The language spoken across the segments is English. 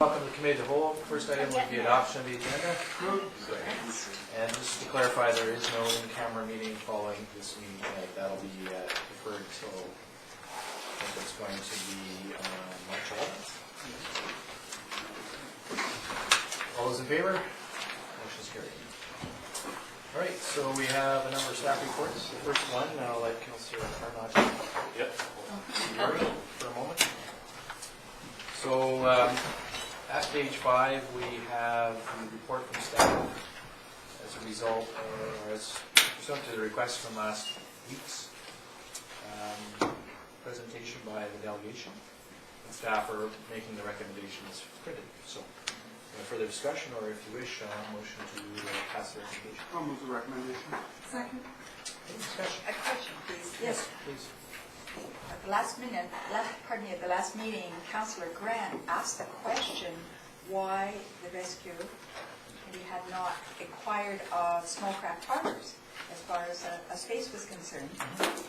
Welcome to the committee of the whole. First item would be adoption of the agenda. And just to clarify, there is no in-camera meeting following this meeting tonight. That'll be deferred till, I think it's going to be March 11th. All those in favor? Motion is carried. All right, so we have a number of staff reports. The first one, I'll let Councillor Carnot for a moment. So, at page 5, we have the report from staff as a result, or as pursuant to the request from last week's presentation by the delegation. And staff are making the recommendations printed. So, further discussion, or if you wish, motion to pass the recommendation. I'll move the recommendation. Second. Any discussion? A question, please. Yes. Please. At the last minute, at the last meeting, Councillor Grant asked the question why the rescue committee had not inquired of Smallcraft Harbors as far as a space was concerned,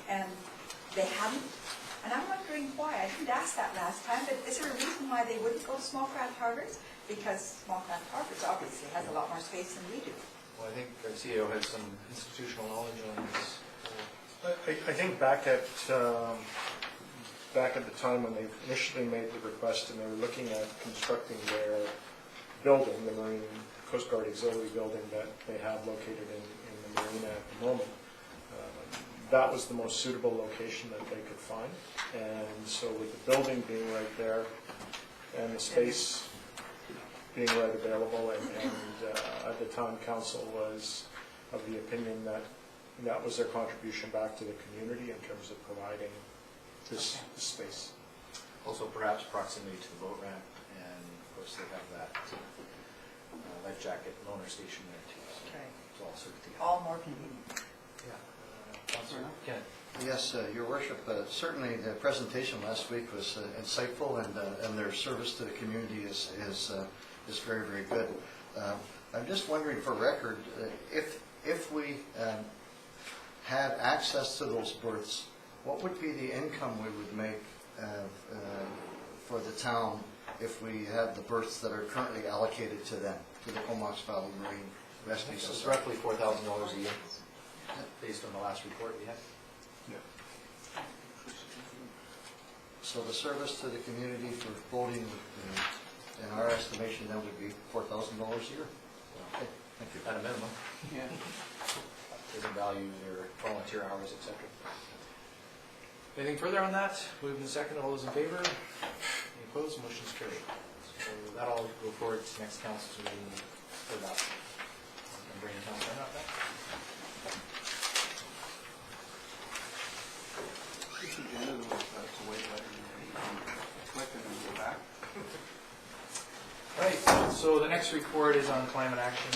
and they hadn't. And I'm wondering why. I didn't ask that last time, but is there a reason why they wouldn't go to Smallcraft Harbors? Because Smallcraft Harbors obviously has a lot more space than we do. Well, I think our CEO has some institutional knowledge on this. I think back at the time when they initially made the request and they were looking at constructing their building, the Marine Coast Guard Auxiliary building that they have located in the marina at the moment, that was the most suitable location that they could find. And so with the building being right there and the space being right available, and at the time council was of the opinion that that was their contribution back to the community in terms of providing this space. Also, perhaps proximity to the boat ramp, and of course they have that life jacket loaner station there too. So Right. it's all sort of together. All more convenient. Yeah. Councillor Kenneth. Yes, Your Worship, certainly the presentation last week was insightful, and their service to the community is very, very good. I'm just wondering, for record, if we had access to those berths, what would be the income we would make for the town if we had the berths that are currently allocated to them, to the Comox Valley Marine Rescue It's Society? roughly $4,000 a year, based on the last report we had. So the service to the community for boating, in our estimation, that would be $4,000 a year. Okay, thank you. At a minimum. Yeah. Doesn't value their volunteer hours, etc. Anything further on that? Moving to second. All those in favor? Any opposed? Motion is carried. So that'll go forward to next council's meeting for that. And bring Councilor Arnott back. This agenda was to wait later and click and then go back. Right. So the next report is on climate action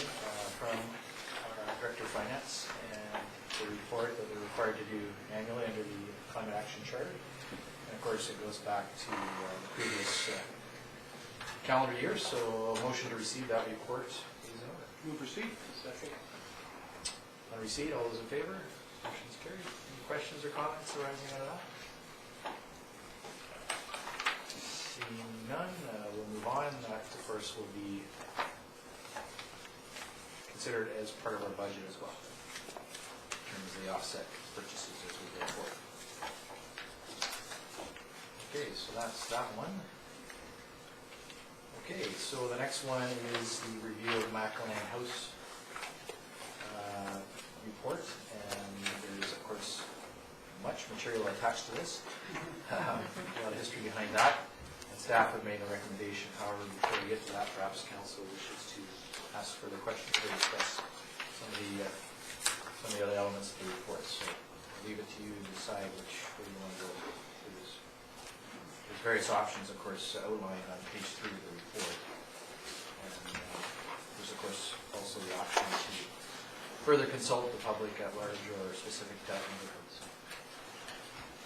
from our Director of Finance, and the report that they're required to do annually under the Climate Action Charter. And of course, it goes back to the previous calendar year. So a motion to receive that report is in order. Move proceed. Second. On receipt, all those in favor? Motion is carried. Any questions or comments arising out of that? Seeing none, we'll move on. That, of course, will be considered as part of our budget as well, in terms of the offset purchases as we go forward. Okay, so that's that one. Okay, so the next one is the review of Macleland House report, and there's, of course, much material attached to this. A lot of history behind that. And staff have made a recommendation. However, before we get to that, perhaps council wishes to ask further questions or discuss some of the other elements of the report. So I'll leave it to you to decide which way you want to go through this. There's various options, of course, outlined on page 3 of the report. And there's, of course, also the option to further consult the public at large or specific neighborhoods.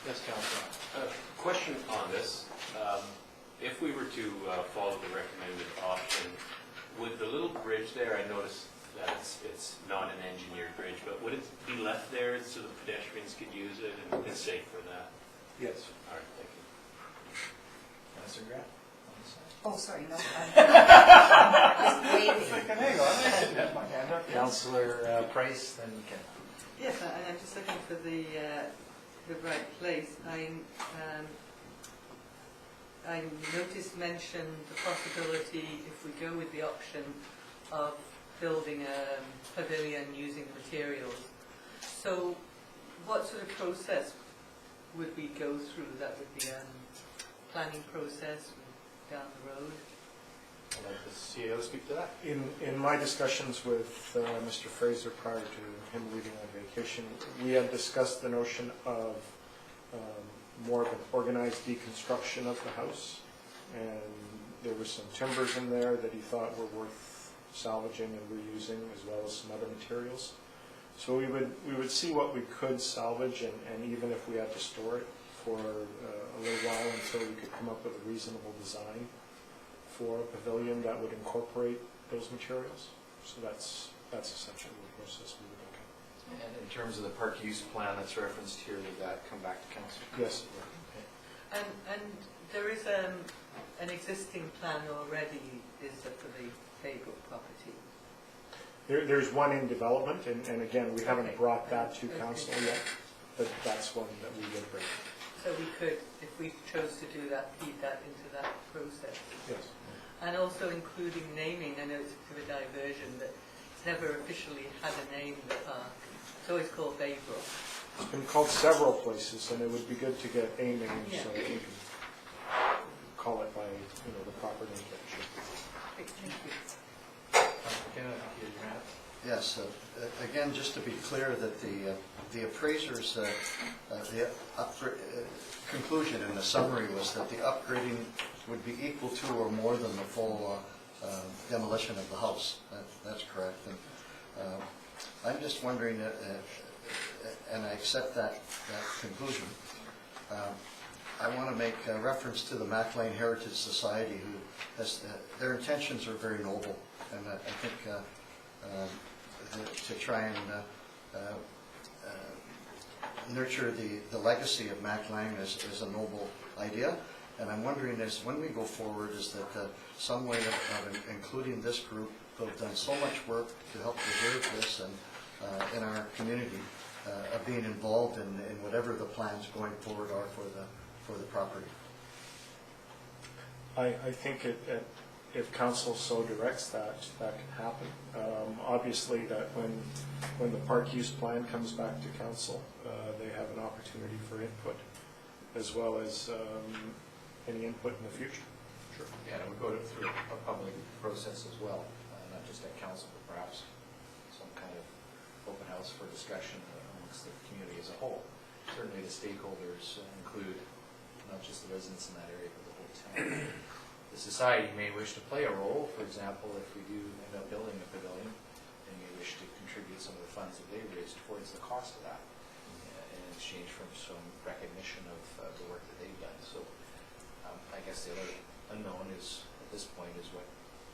Yes, Councilor. Question on this. If we were to follow the recommended option, would the little bridge there, I noticed that it's not an engineered bridge, but would it be left there so the pedestrians could use it and it's safe for that? Yes. All right, thank you. Councilor Grant? Oh, sorry, no. I'm just waiting. Hang on, I didn't have my hand up. Councillor Price, then Ken. Yes, and I'm just looking for the right place. I noticed mention the possibility, if we go with the option of building a pavilion using materials. So what sort of process would we go through? That would be a planning process down the road? I'd like the CEO to speak to that. In my discussions with Mr. Fraser prior to him leaving on vacation, we had discussed the notion of more of an organized deconstruction of the house. And there were some timbers in there that he thought were worth salvaging and reusing, as well as some other materials. So we would see what we could salvage, and even if we had to store it for a little while until we could come up with a reasonable design for a pavilion that would incorporate those materials. So that's essentially the process we would look at. And in terms of the park use plan that's referenced here, would that come back to council? Yes. Okay. And there is an existing plan already, is there, for the Baybrook property? There's one in development, and again, we haven't Okay. brought that to Okay. council yet, but that's one that we would bring. So we could, if we chose to do that, feed that into that process. Yes. And also including naming. I know it's a bit of a diversion, but it's never officially had a name, the park. It's always called Baybrook. It's been called several places, and it would be good to get a name so that we can call it by the proper name that it should be. Great, thank you. Councillor Ken, I think you had your hand. Yes, again, just to be clear that the appraiser's conclusion in the summary was that the upgrading would be equal to or more than the full demolition of the house. That's correct. And I'm just wondering, and I accept that conclusion, I want to make reference to the Mac Lane Heritage Society, who has, their intentions are very noble, and I think to try and nurture the legacy of Mac Lang is a noble idea. And I'm wondering, is when we go forward, is that some way of including this group who have done so much work to help preserve this and in our community, of being involved in whatever the plans going forward are for the property. I think if council so directs that can happen. Obviously, that when the park use plan comes back to council, they have an opportunity for input, as well as any input in the future. Sure. Yeah, and it would go through a public process as well, not just at council, but perhaps some kind of open house for discussion amongst the community as a whole. Certainly the stakeholders include not just the residents in that area, but the whole town. The society may wish to play a role. For example, if we do end up building a pavilion, they may wish to contribute some of the funds that they raised towards the cost of that in exchange for some recognition of the work that they've done. So I guess the other unknown is, at this point, is what,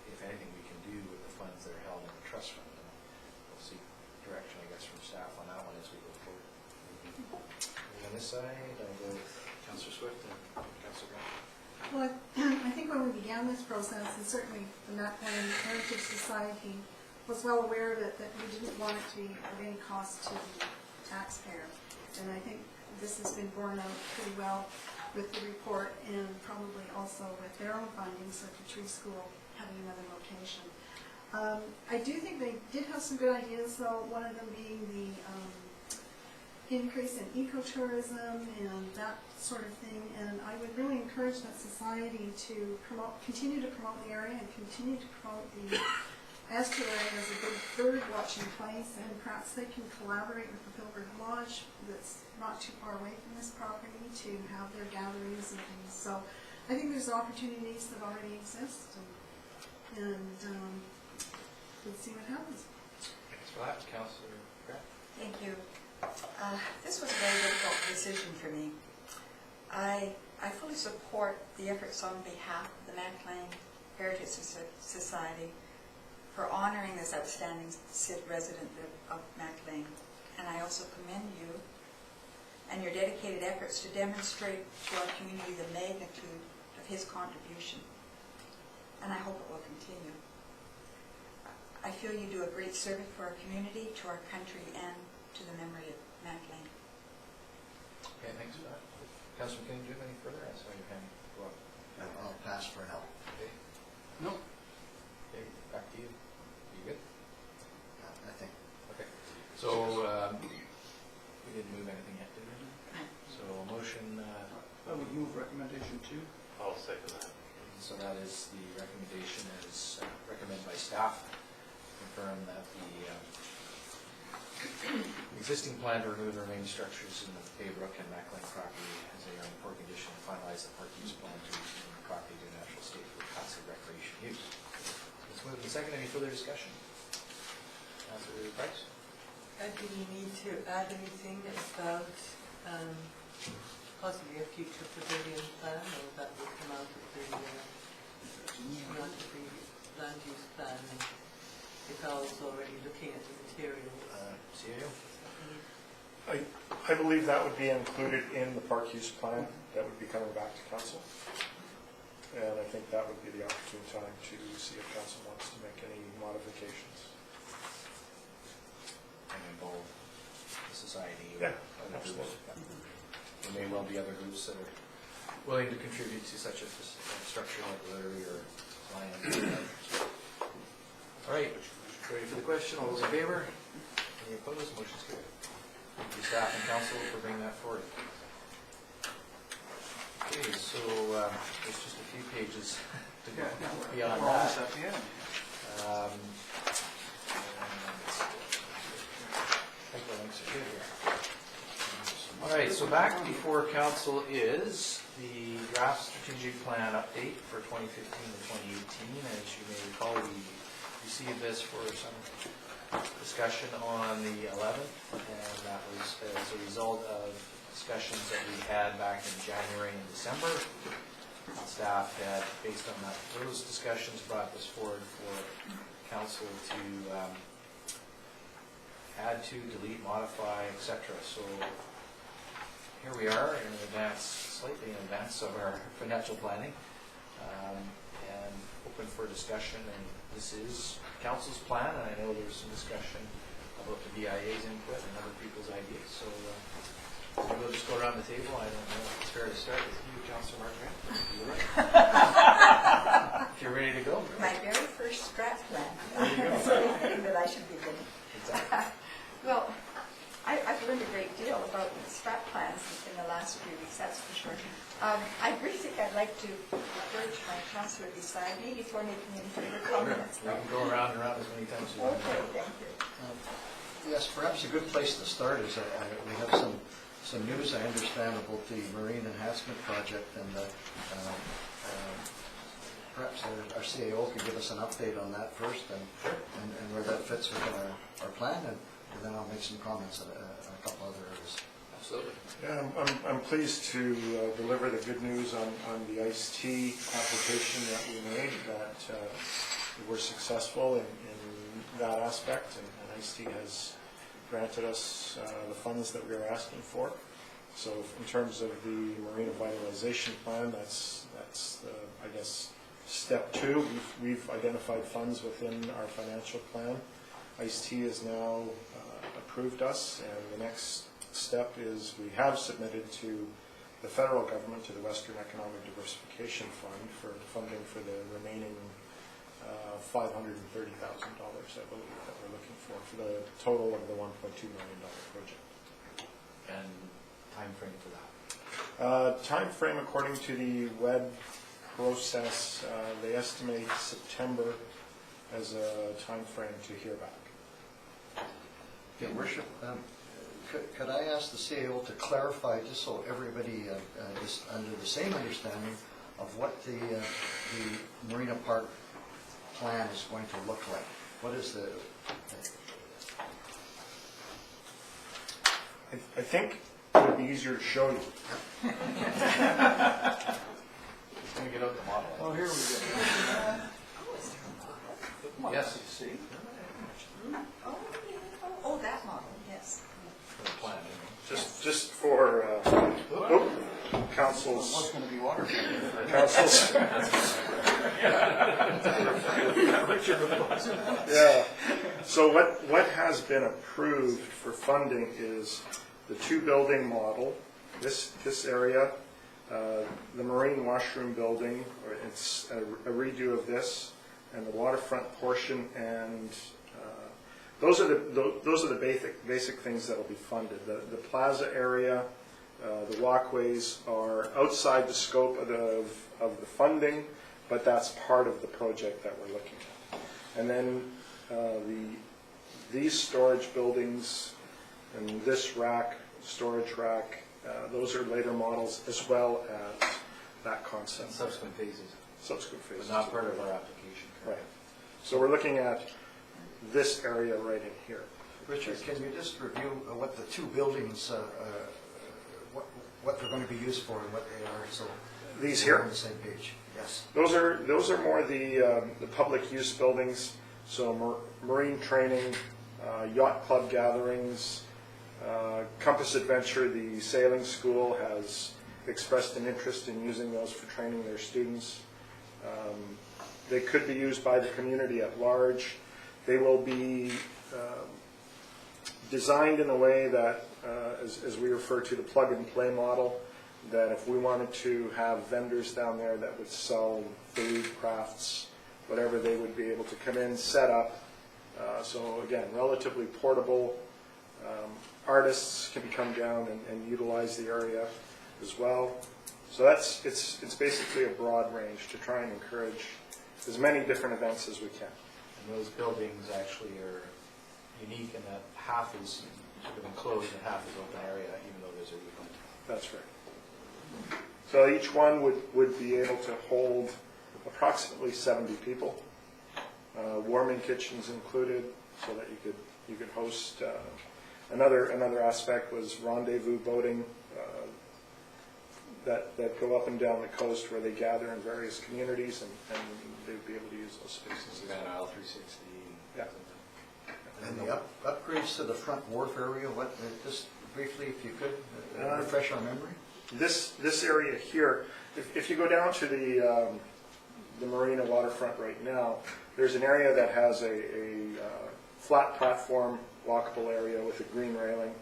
if anything, we can do with the funds that are held in the trust fund. And we'll see direction, I guess, from staff on that one as we go forward. On this side, I'll go with Councillor Swift and Councillor Grant. Well, I think when we began this process, and certainly the Mac Lane Heritage Society was well aware of it, that we didn't want it to be of any cost to the taxpayer. And I think this has been borne out pretty well with the report, and probably also with their own findings of the tree school having another location. I do think they did have some good ideas, though, one of them being the increase in ecotourism and that sort of thing, and I would really encourage that society to continue to promote the area and continue to promote the estuary as a good bird watching place, and perhaps they can collaborate with the Pilgrim Lodge that's not too far away from this property to have their gatherings and things. So I think there's opportunities that already exist, and we'll see what happens. Thanks for that. Councillor Grant. Thank you. This was a very difficult decision for me. I fully support the efforts on behalf of the Mac Lane Heritage Society for honoring this outstanding resident of Mac Lane. And I also commend you and your dedicated efforts to demonstrate to our community the magnitude of his contribution and I hope it will continue. I feel you do a great service for our community, to our country, and to the memory of Mac Lane. Okay, thanks for that. Councilor McKinney, do you have any further? I saw your hand go up. I'll pass for now. Okay, No, okay, back to you. You good? I think. Okay. So, we didn't move anything yet, did we? So a motion, I would move recommendation 2. I'll second that. so that is the recommendation is recommended by staff. Confirm that the existing plan to remove the remaining structures in the Baybrook and Mackling property has a report condition to finalize the park use plan to return the property to a natural state for passive recreation use. Let's move to the second. Any further discussion? Councilor Price? Do you need to add anything about possibly a future pavilion plan, or that will come out of the land use plan? If I was already looking at the materials. CAO? I believe that would be included in the park use plan. That would be coming back to council. And I think that would be the opportune time to see if council wants to make any modifications. And involve the society. Yeah, other groups. absolutely. Yeah. There may well be other groups that are willing to contribute to such a structure like Rotary or Lions. All right, ready for the question? All those in favor? Any opposed? Motion's carried. Thank you, staff and council, for bringing that forward. Okay, so there's just a few pages to go beyond We're almost that. at the end. Hyperlinks are good here. All right, so back before council is the draft strategic plan update for 2015 to 2018. As you may recall, we received this for some discussion on the 11th, and that was as a result of discussions that we had back in January and December. Staff had, based on those discussions, brought this forward for council to add to, delete, modify, etc. So here we are in advance, slightly in advance of our financial planning, and open for discussion. And this is council's plan, and I know there's some discussion about the BIA's input and other people's ideas. So we'll just go around the table. I don't know if it's fair to start with you, Councilor Margaret. If you're ready to go. My very first strat plan. There you go. That I should begin. Exactly. Well, I've learned a great deal about strat plans in the last few weeks, that's for sure. I really think I'd like to encourage my councillor beside me before making any further comments. We can go around and around as many times as you want. Okay, thank you. Yes, perhaps a good place to start is we have some news, I understand, about the Marine Enhancement Project, and perhaps our CAO could give us an update on that first, and where that fits within our plan, and then I'll make some comments on a couple other areas. Absolutely. Yeah, I'm pleased to deliver the good news on the iced tea application that we made, that we were successful in that aspect, and iced tea has granted us the funds that we were asking for. So in terms of the marina vitalization plan, that's I guess, step 2. We've identified funds within our financial plan. iced tea has now approved us, and the next step is we have submitted to the federal government, to the Western Economic Diversification Fund, for funding for the remaining $530,000, I believe, that we're looking for the total of the $1.2 million project. And time frame for that? Time frame, according to the web process, they estimate September as a time frame to hear back. Your Worship, could I ask the CAO to clarify, just so everybody is under the same understanding of what the Marina Park plan is going to look like? What is the... I think it would be easier to show you. Let me get out the model. Oh, here we go. Yes. See? Oh, that model, yes. For the plan, Just for Well, it was gonna be water. council's. Yeah, so what has been approved for funding is the two-building model, this area, the marine washroom building, or it's a redo of this, and the waterfront portion, and those are the basic things that will be funded. The plaza area, the walkways are outside the scope of the funding, but that's part of the project that we're looking at. And then these storage buildings and this storage rack, those are later models as well as that And concept. subsequent phases, Subsequent phases. but not part of our application. Right. So we're looking at this area right in here. Richard, can you just review what the two buildings, what they're going to be used for and what they are, so These we're here? on the same page? Yes. Those are more the public use buildings, so marine training, yacht club gatherings, Compass Adventure, the sailing school, has expressed an interest in using those for training their students. They could be used by the community at large. They will be designed in a way that, as we refer to the plug-and-play model, that if we wanted to have vendors down there that would sell food, crafts, whatever, they would be able to come in, set up. So again, relatively portable. Artists can come down and utilize the area as well. So it's basically a broad range to try and encourage as many different events as we can. And those buildings actually are unique in that half is sort of enclosed and half is open area, even though there's a roof on it. That's right. So each one would be able to hold approximately 70 people. Warming kitchens included, so that you could host. Another aspect was rendezvous boating that go up and down the coast, where they gather in various communities, and they'd be able to use those spaces. Van Isle 360. Yeah. And the upgrades to the front wharf area, just briefly, if you could, refresh our memory? This area here, if you go down to the marina waterfront right now, there's an area that has a flat platform, walkable area with a green railing,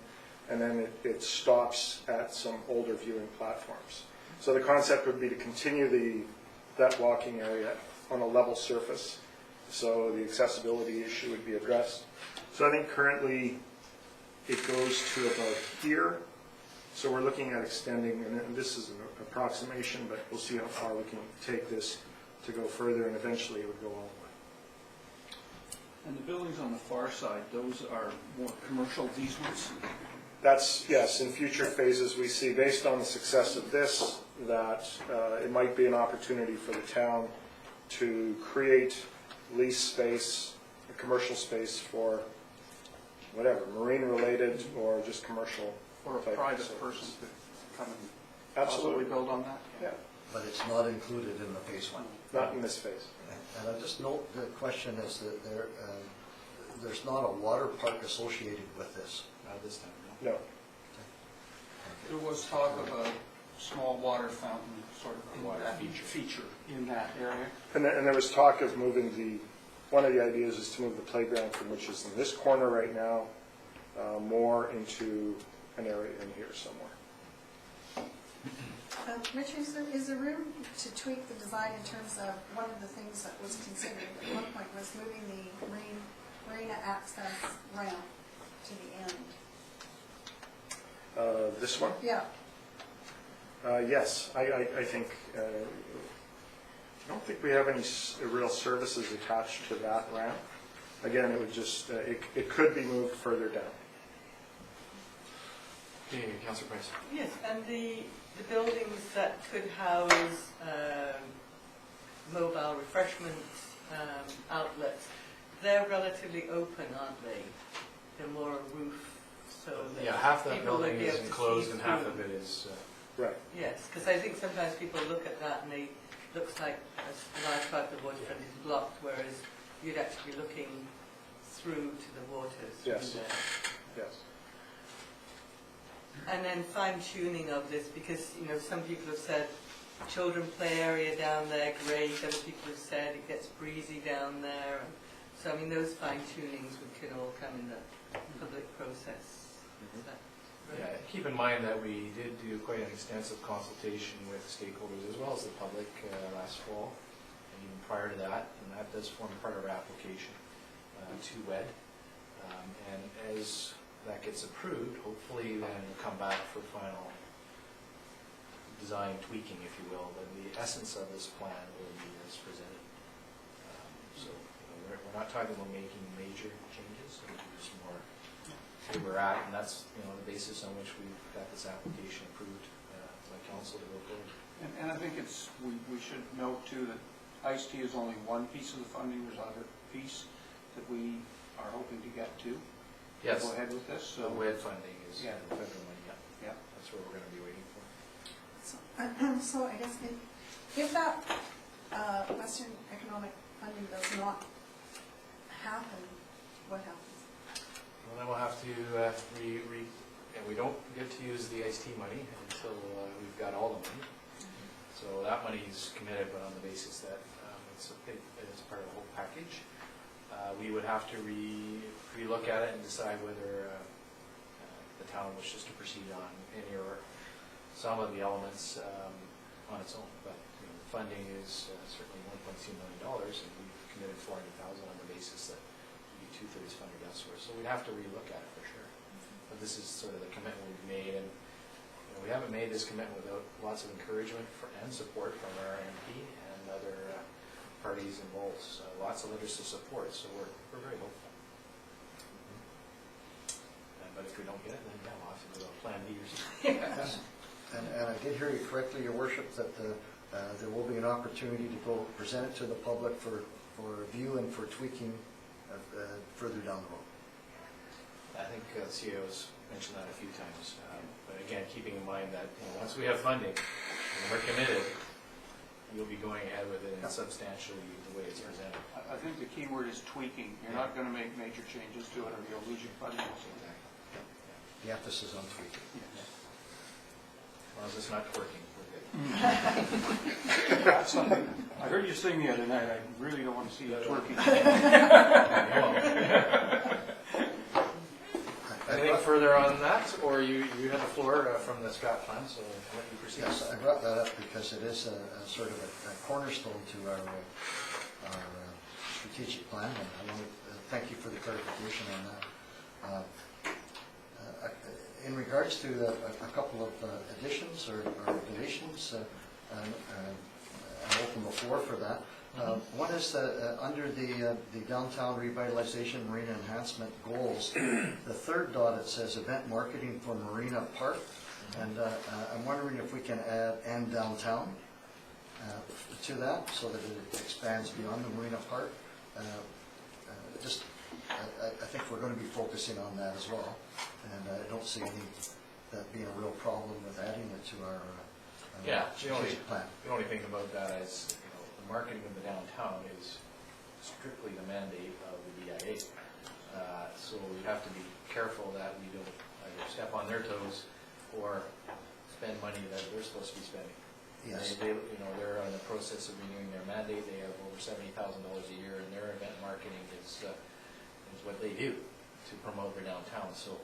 and then it stops at some older viewing platforms. So the concept would be to continue that walking area on a level surface, so the accessibility issue would be addressed. So I think currently it goes to about here. So we're looking at extending, and this is an approximation, but we'll see how far we can take this to go further, and eventually it would go all the way. And the buildings on the far side, those are more commercial, these ones? That's, yes, in future phases, we see, based on the success of this, that it might be an opportunity for the town to create lease space, a commercial space for whatever, marine-related or just commercial. Or a type private facilities. person to come and Absolutely. possibly build on that? Yeah, But it's not included in the phase one. not in this phase. And I just note the question is that there's not a water park associated with this. Not this time, no. No. There was talk of a small water fountain sort of in Water that feature. feature in that area. And there was talk of moving one of the ideas is to move the playground from which is in this corner right now, more into an area in here somewhere. Richard, is there room to tweak the design in terms of, one of the things that was considered at one point was moving the marina access ramp to the end? This one? Yeah, Yes, I think, I don't think we have any real services attached to that ramp. Again, it would just, it could be moved further down. Okay, Councillor Price. Yes, and the buildings that could house mobile refreshment outlets, they're relatively open, aren't they? They're more a roof, so that Yeah, half that people would building be is able to enclosed see and half through. of it is, Right. Yes, because I think sometimes people look at that and it looks like a large part of the waterfront is blocked, whereas you'd actually be looking through to the waters. Yes. Through there. Yes. And then fine tuning of this, because, you know, some people have said children play area down there, great. Other people have said it gets breezy down there. And so, I mean, those fine tunings can all come in the public process. Is that right? Yeah, keep in mind that we did do quite an extensive consultation with stakeholders as well as the public last fall, and even prior to that, and that does form part of our application to WED. And as that gets approved, hopefully then we'll come back for final design tweaking, if you will, but the essence of this plan will be as presented. So you know, we're not talking about making major changes, it'll be just more where we're at, and that's, you know, the basis on which we've got this application approved by council to go forward. And I think we should note too that ICE-T is only one piece of the funding. There's another piece that we are hoping to get to. Yes, Go ahead with this. the So WED funding is Yeah. the federal money, yeah. Yeah. That's what we're going to be waiting for. So I guess if that Western economic funding does not happen, what happens? Well, then we'll have to, and we don't get to use the ICE-T money until we've got all the money. So that money is committed, but on the basis that it's part of the whole package. We would have to re-look at it and decide whether the town wishes to proceed on any or some of the elements on its own. But you know, the funding is certainly $1.2 million, and we've committed $400,000 on the basis that we'd be 2/3 funded elsewhere. So we'd have to re-look at it for sure. But this is sort of the commitment we've made, and you know, we haven't made this commitment without lots of encouragement and support from our MP and other parties involved. So lots of letters of support, so we're very hopeful. But if we don't get it, then yeah, we'll have to go to Plan B or something. Yes. And I did hear you correctly, Your Worship, that there will be an opportunity to go present it to the public for review and for tweaking further down the road. I think CEO's mentioned that a few times. But again, keeping in mind that you know, once we have funding and we're committed, you'll be going ahead with it in substantially the way it's presented. I think the key word is tweaking. You're not going to make major changes to it or you'll lose your funding. The emphasis on tweaking. As long as it's not twerking, we're good. That's something. I heard you sing the other night. I really don't want to see you twerking. Anything further on that, or you have the floor from the Scott plan, so I'll let you proceed. Yes, I brought that up because it is a sort of a cornerstone to our strategic plan, and I want to thank you for the clarification on that. In regards to a couple of additions or deletions, I'll open the floor for that. One is under the downtown revitalization marina enhancement goals, the third dot, it says event marketing for Marina Park, and I'm wondering if we can add and downtown to that so that it expands beyond the Marina Park. I think we're going to be focusing on that as well, and I don't see that being a real problem with adding it to our strategic plan. The only thing about that is, you know, the marketing of the downtown is strictly the mandate of the DIA. So we have to be careful that we don't either step on their toes or spend money that they're supposed to be spending. Yes. They, you know, they're in the process of renewing their mandate. They have over $70,000 a year, and their event marketing is what they do to promote their downtown. So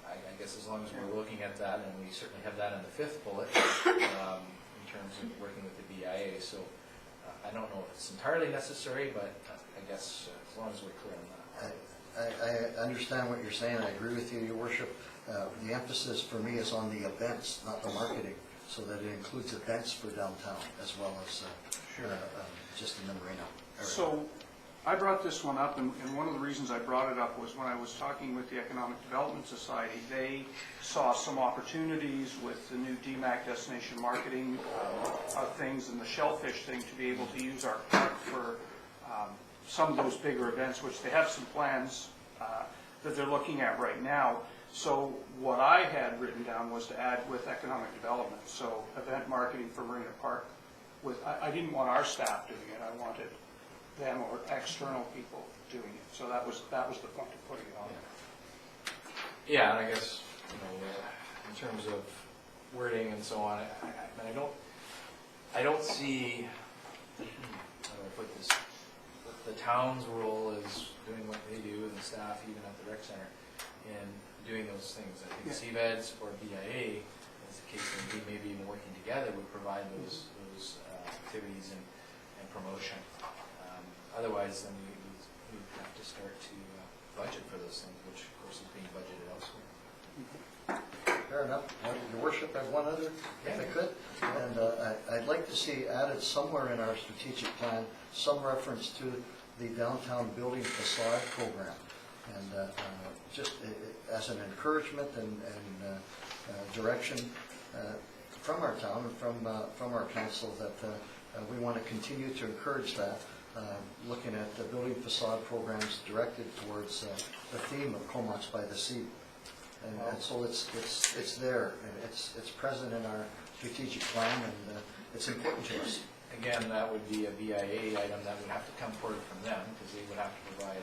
I guess as long as we're looking at that, and we certainly have that in the fifth bullet in terms of working with the BIA. So I don't know if it's entirely necessary, but I guess as long as we're clear on that. I understand what you're saying. I agree with you, Your Worship. The emphasis for me is on the events, not the marketing, so that it includes events for downtown as well as just in the marina area. So I brought this one up, and one of the reasons I brought it up was when I was talking with the Economic Development Society. They saw some opportunities with the new DMAC destination marketing things and the shellfish thing to be able to use our park for some of those bigger events, which they have some plans that they're looking at right now. So what I had written down was to add with economic development, so event marketing for Marina Park. I didn't want our staff doing it, I wanted them or external people doing it. So that was the point of putting it on there. Yeah, and I guess, you know, in terms of wording and so on, and I don't see, how do I put this, the town's role is doing what they do, and the staff even at the rec center, in doing those things. I think CVEDS or BIA, as the case may be, maybe even working together, would provide those activities and promotion. Otherwise, then we have to start to budget for those things, which of course is being budgeted elsewhere. Fair enough. Your worship, I have one other, if I could. And I'd like to see added somewhere in our strategic plan some reference to the downtown building facade program. And just as an encouragement and direction from our town and from our council that we want to continue to encourage that, looking at the building facade programs directed towards the theme of Comox by the Sea. And so it's there, and it's present in our strategic plan, and it's important to us. Again, that would be a BIA item that would have to come forward from them, because they would have to provide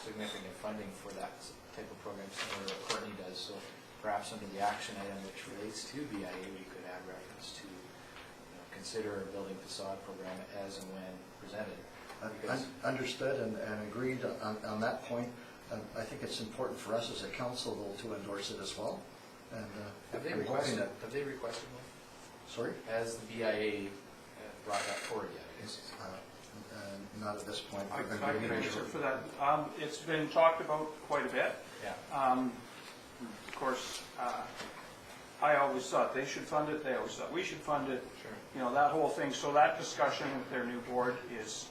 significant funding for that type of program, similar to what Courtney does. So perhaps under the action item which relates to BIA, we could add reference to consider a building facade program as and when presented. Understood and agreed on that point. I think it's important for us as a council, though, to endorse it as well. And Have they I'm requested hoping one? Sorry? Has the BIA brought that forward yet? Not at this point. I can answer for that. It's been talked about quite a bit. Yeah. Of course, I always thought they should fund it, they always thought we should fund it. Sure. You know, that whole thing. So that discussion with their new board is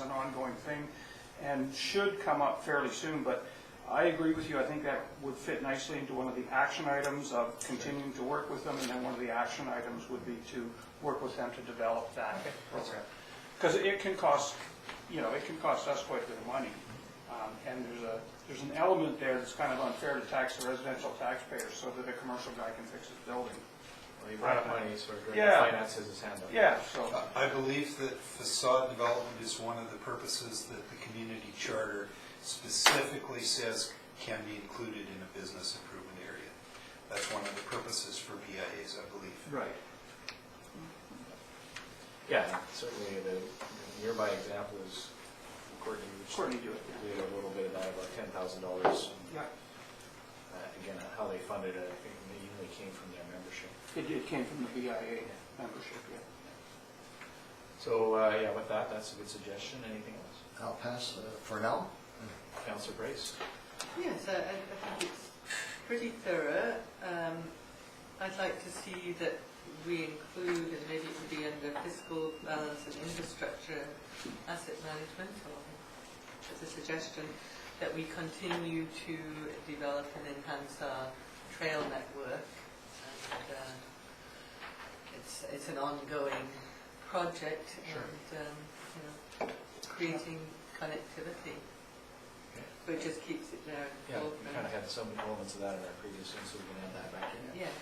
an ongoing thing and should come up fairly soon. But I agree with you. I think that would fit nicely into one of the action items of continuing to work with them, and then one of the action items would be to work with them to develop that program. Because it can cost, it can cost us quite a bit of money. And there's an element there that's kind of unfair to tax the residential taxpayers so that a commercial guy can fix his building. Well, you brought up money, sort of, Yeah. finance has his hand up. Yeah, so, I believe that facade development is one of the purposes that the community charter specifically says can be included in a business improvement area. That's one of the purposes for BIAs, I believe. right. Yeah, certainly the nearby example is Courtney, which Courtney do it. did a little bit of that, about $10,000. Yeah. Again, how they funded it, I think mainly came from their membership. It came from the BIA membership, yeah. So, yeah, with that, that's a good suggestion. Anything else? I'll pass for now. Councillor Brace? Yes, I think it's pretty thorough. I'd like to see that we include, and maybe it would be under fiscal balance and infrastructure asset management, or as a suggestion, that we continue to develop and enhance our trail network. And it's an ongoing project, and creating connectivity. Okay. But it just keeps it there. Yeah, we kind of had some elements of that in our previous one, so we can add that back in. Yeah.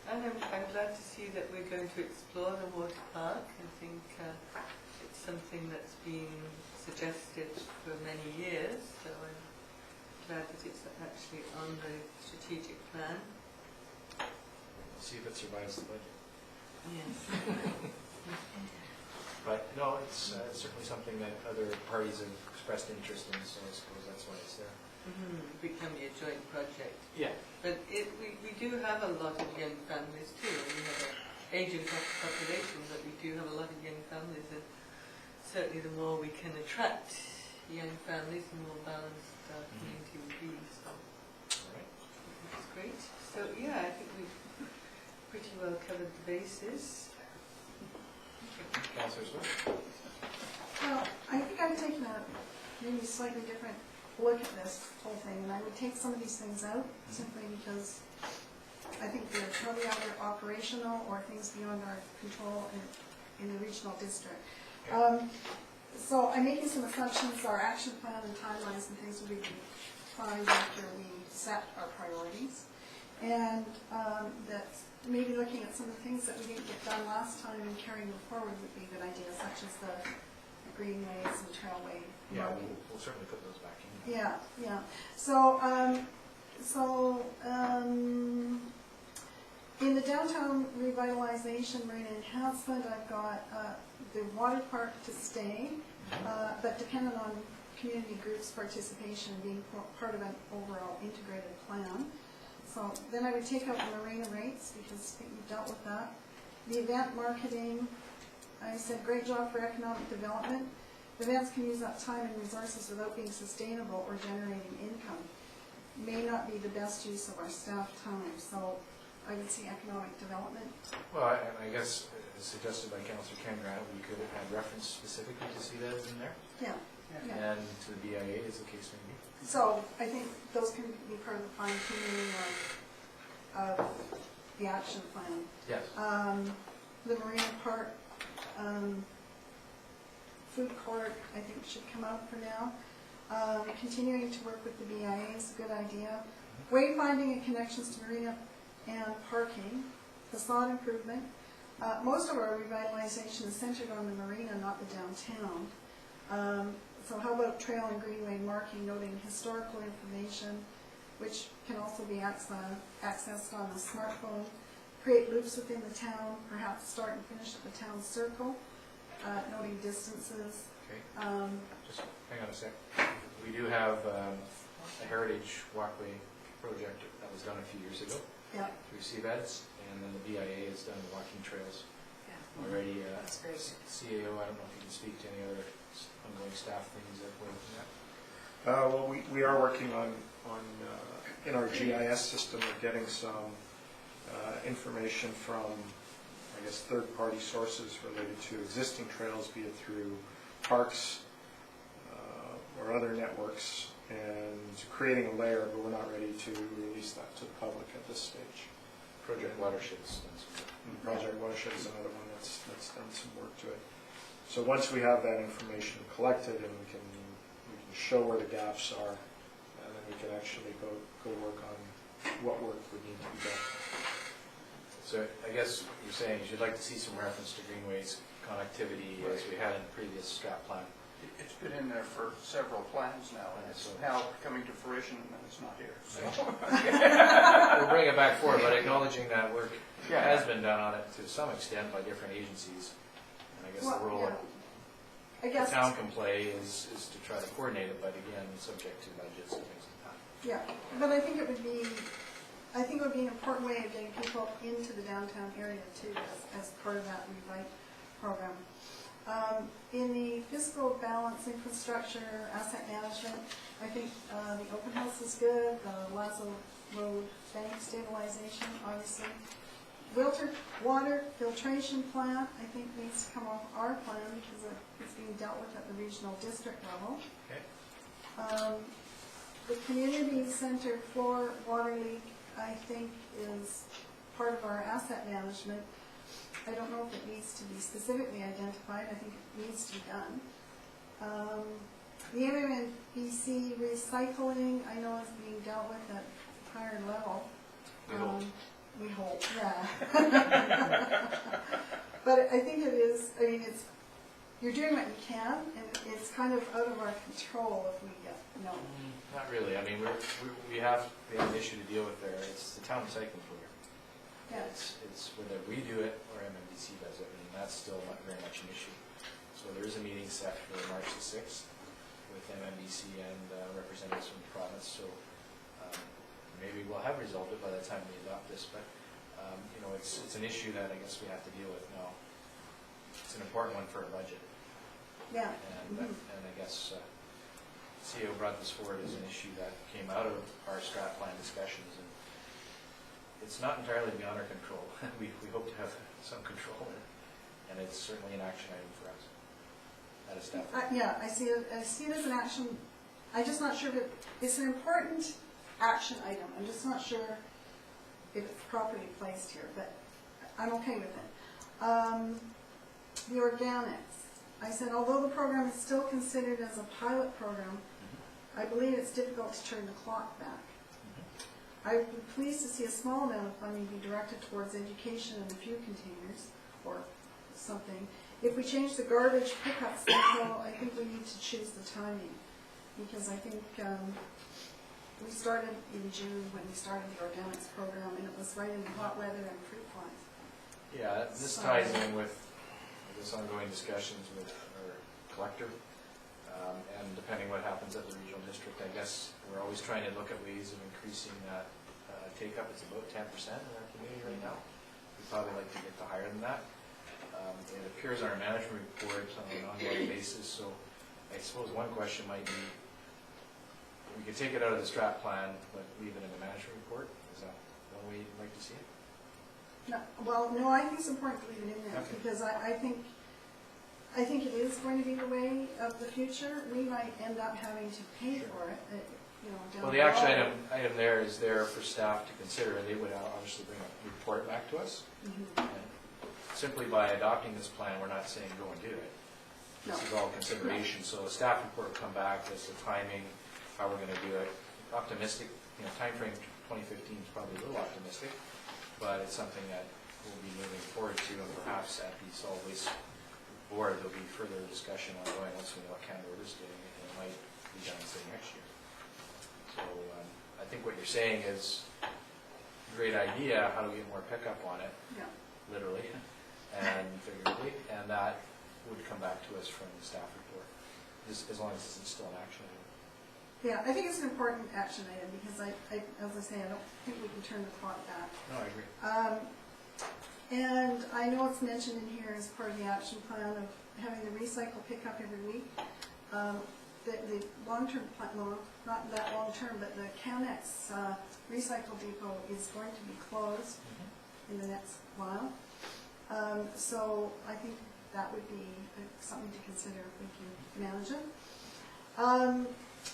And I'm glad to see that we're going to explore the water park. I think it's something that's been suggested for many years, so I'm glad that it's actually on the strategic plan. See if it survives the budget. Yes. But no, it's certainly something that other parties have expressed interest in, so I suppose that's why it's there. It can be a joint project. Yeah. But we do have a lot of young families too. We have an aging population, but we do have a lot of young families, and certainly the more we can attract young families, the more balanced our community will be. So All right. that's great. So yeah, I think we've pretty well covered the bases. Councillor Swift? Well, I think I've taken a maybe slightly different look at this whole thing, and I would take some of these things out simply because I think they're probably either operational or things beyond our control in the regional district. So I'm making some assumptions, our action plan and timelines and things will be defined after we set our priorities. And that maybe looking at some of the things that we didn't get done last time and carrying them forward would be a good idea, such as the greenways and trailway Yeah, marking. we'll certainly put those back in. Yeah, yeah. So, in the downtown revitalization marina enhancement, I've got the water park to stay, but dependent on community groups' participation being part of an overall integrated plan. So then I would take out the marina rates because you've dealt with that. The event marketing, I said great job for economic development. Events can use up time and resources without being sustainable or generating income. May not be the best use of our staff time, so I would see economic development. Well, and I guess as suggested by Councillor Cangrad, we could have had reference specifically to CVEDs in there, Yeah, yeah. and to the BIA as the case may be. So I think those can be part of the fine tuning of the action plan. Yes. The marina park, food court, I think should come out for now. Continuing to work with the BIA is a good idea. Wayfinding and connections to marina and parking, facade improvement. Most of our revitalization is centered on the marina, not the downtown. So how about trail and greenway marking, noting historical information, which can also be accessed on a smartphone. Create loops within the town, perhaps start and finish at the town circle, noting distances. Okay. Just hang on a sec. We do have a heritage walkway project that was done a few years ago Yeah. through CVEDs, and then the BIA has done walking trails Yeah. already. That's great. CAO, I don't know if you can speak to any other ongoing staff things that we're looking at. Well, we are working on in our GIS system, we're getting some information from, I guess, third-party sources related to existing trails, be it through parks or other networks, and creating a layer, but we're not ready to release that to the public at this stage. Project Watersheds. done some- And Project Watershed is another one that's done some work to it. So once we have that information collected and we can show where the gaps are, and then we can actually go work on what work would need to be done. So I guess what you're saying is you'd like to see some reference to greenways connectivity as we had in the previous strat plan. It's been in there for several plans now, and it's now coming to fruition, and it's not here. So, We'll bring it back forward, but acknowledging that work Yeah. has been done on it to some extent by different agencies. And I guess the Well, role yeah. I the guess, town can play is to try to coordinate it, but again, subject to budgets and things like that. yeah, but I think it would be an important way of getting people into the downtown area too, as part of that Revite program. In the fiscal balance infrastructure, asset management, I think the open house is good, the Lazo Road bank stabilization, obviously. Water filtration plant, I think needs to come off our plan because it's being dealt with at the regional district level. Okay. The community center floor water leak, I think, is part of our asset management. I don't know if it needs to be specifically identified, I think it needs to be done. The MMNBC recycling, I know is being dealt with at higher level. We hope. We hope, yeah. But I think it is, I mean, you're doing what you can, and it's kind of out of our control if we get, no. Not really. I mean, we have an issue to deal with there. It's the town recycling program. Yeah. It's whether we do it or MMDC does it, and that's still not very much an issue. So there is a meeting set for March the 6th with MMDC and representatives from the province. So maybe we'll have resolved it by the time we adopt this, but you know, it's an issue that I guess we have to deal with now. It's an important one for our budget, Yeah. and I guess CEO brought this forward as an issue that came out of our strat plan discussions, and it's not entirely beyond our control. We hope to have some control in it, and it's certainly an action item for us. That is definitely. Yeah, I see it as an action. I'm just not sure if it's an important action item. I'm just not sure if it's properly placed here, but I'm okay with it. The organics. I said, although the program is still considered as a pilot program, I believe it's difficult to turn the clock back. I would be pleased to see a small amount of funding be directed towards education in a few containers or something, if we change the garbage pickup schedule, I think we need to choose the timing. Because I think we started in June when we started the organics program, and it was right in the hot weather and fruit flies. Yeah, this ties in with this ongoing discussions with our collector. And depending what happens at the regional district, I guess we're always trying to look at ways of increasing that take-up. It's about 10% in our community right now. We'd probably like to get to higher than that. It appears in our management report on an ongoing basis, so I suppose one question might be, we could take it out of the strat plan, but leave it in the management report. Is that one way you'd like to see it? No, well, no, I think it's important to leave it in there, Okay. because I think it is going to be the way of the future. We might end up having to pay for it, down Well, the the action road. item there is there for staff to consider. They would obviously bring a report back to us. Mhm. And simply by adopting this plan, we're not saying go and do it. This No. is all consideration. So a staff report will come back as to timing, how we're going to do it. Optimistic, timeframe 2015 is probably a little optimistic, but it's something that we'll be moving forward to, and perhaps at the solid waste board, there'll be further discussion ongoing once we know what Canada River's doing, and it might be done say next year. So I think what you're saying is great idea. How do we get more pickup on it? Yeah. Literally and figuratively, and that would come back to us from the staff report, as long as it's still an action item. Yeah, I think it's an important action item, because as I say, I don't think we can turn the clock back. No, I agree. And I know it's mentioned in here as part of the action plan of having the recycle pickup every week. The long-term plan, well, not that long-term, but the Canex recycle depot is going to be closed in the next while. So I think that would be something to consider if we can manage it.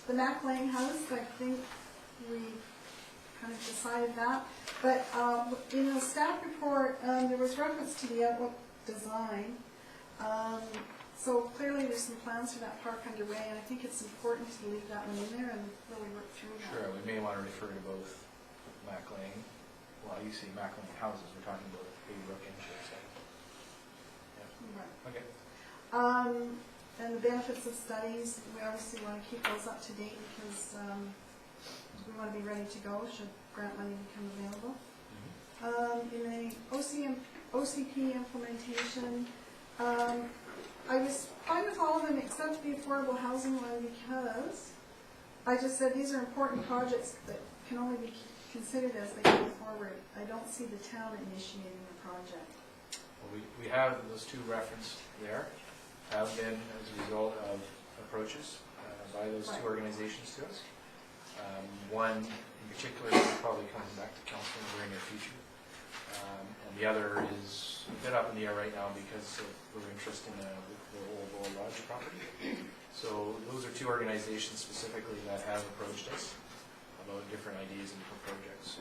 The Mac Lang House, I think we kind of decided that. But in the staff report, there was reference to the outlook design. So clearly there's some plans for that park underway, and I think it's important to leave that one in there and really work through that. Sure, we may want to refer to both Mac Lang, well, you see Mac Lang houses, we're talking about Baby Brook and Shea site. Right. Okay. And the benefits of studies, we obviously want to keep those up to date, because we want to be ready to go should grant money become available. In the OCP implementation, I was fine with all of them except the affordable housing one, because I just said these are important projects that can only be considered as they go forward. I don't see the town initiating the project. Well, we have those two referenced there, have been as a result of approaches by those two organizations to us. One in particular will probably come back to council in the very near future. And the other is a bit up in the air right now because of their interest in the old Old Lodge property. So those are two organizations specifically that have approached us about different ideas and different projects.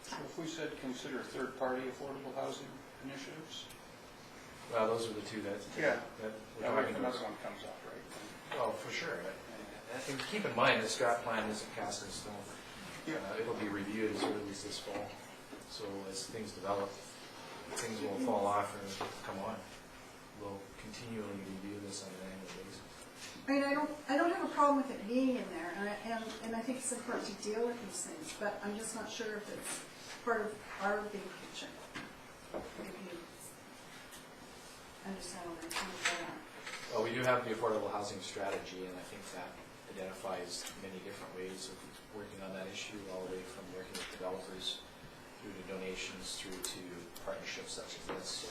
So if we said consider third-party affordable housing initiatives? Well, those are the two that we're That way talking if about. another one comes up, right? Well, for sure. And keep in mind, the strat plan isn't cast in stone. It'll be reviewed as early as this fall. So as things develop, things will fall off and come on. We'll continually review this on an annual basis. I mean, I don't have a problem with it being in there, and I think it's important to deal with these things, but I'm just not sure if it's part of our big picture. If you understand what I'm trying to say. Well, we do have the affordable housing strategy, and I think that identifies many different ways of working on that issue, all the way from working with developers through to donations, through to partnerships such as this. So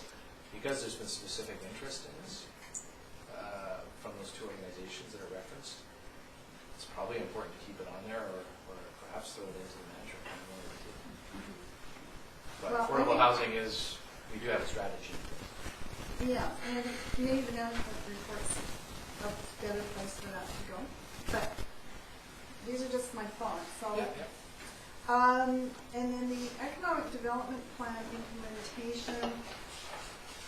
because there's been specific interest in this from those two organizations that are referenced, it's probably important to keep it on there, or perhaps throw it into the management plan. But Well, affordable housing is, we do have a strategy. Yeah, and maybe the management report's a better place for that to go, but these are just my thoughts, so. And then the economic development plan implementation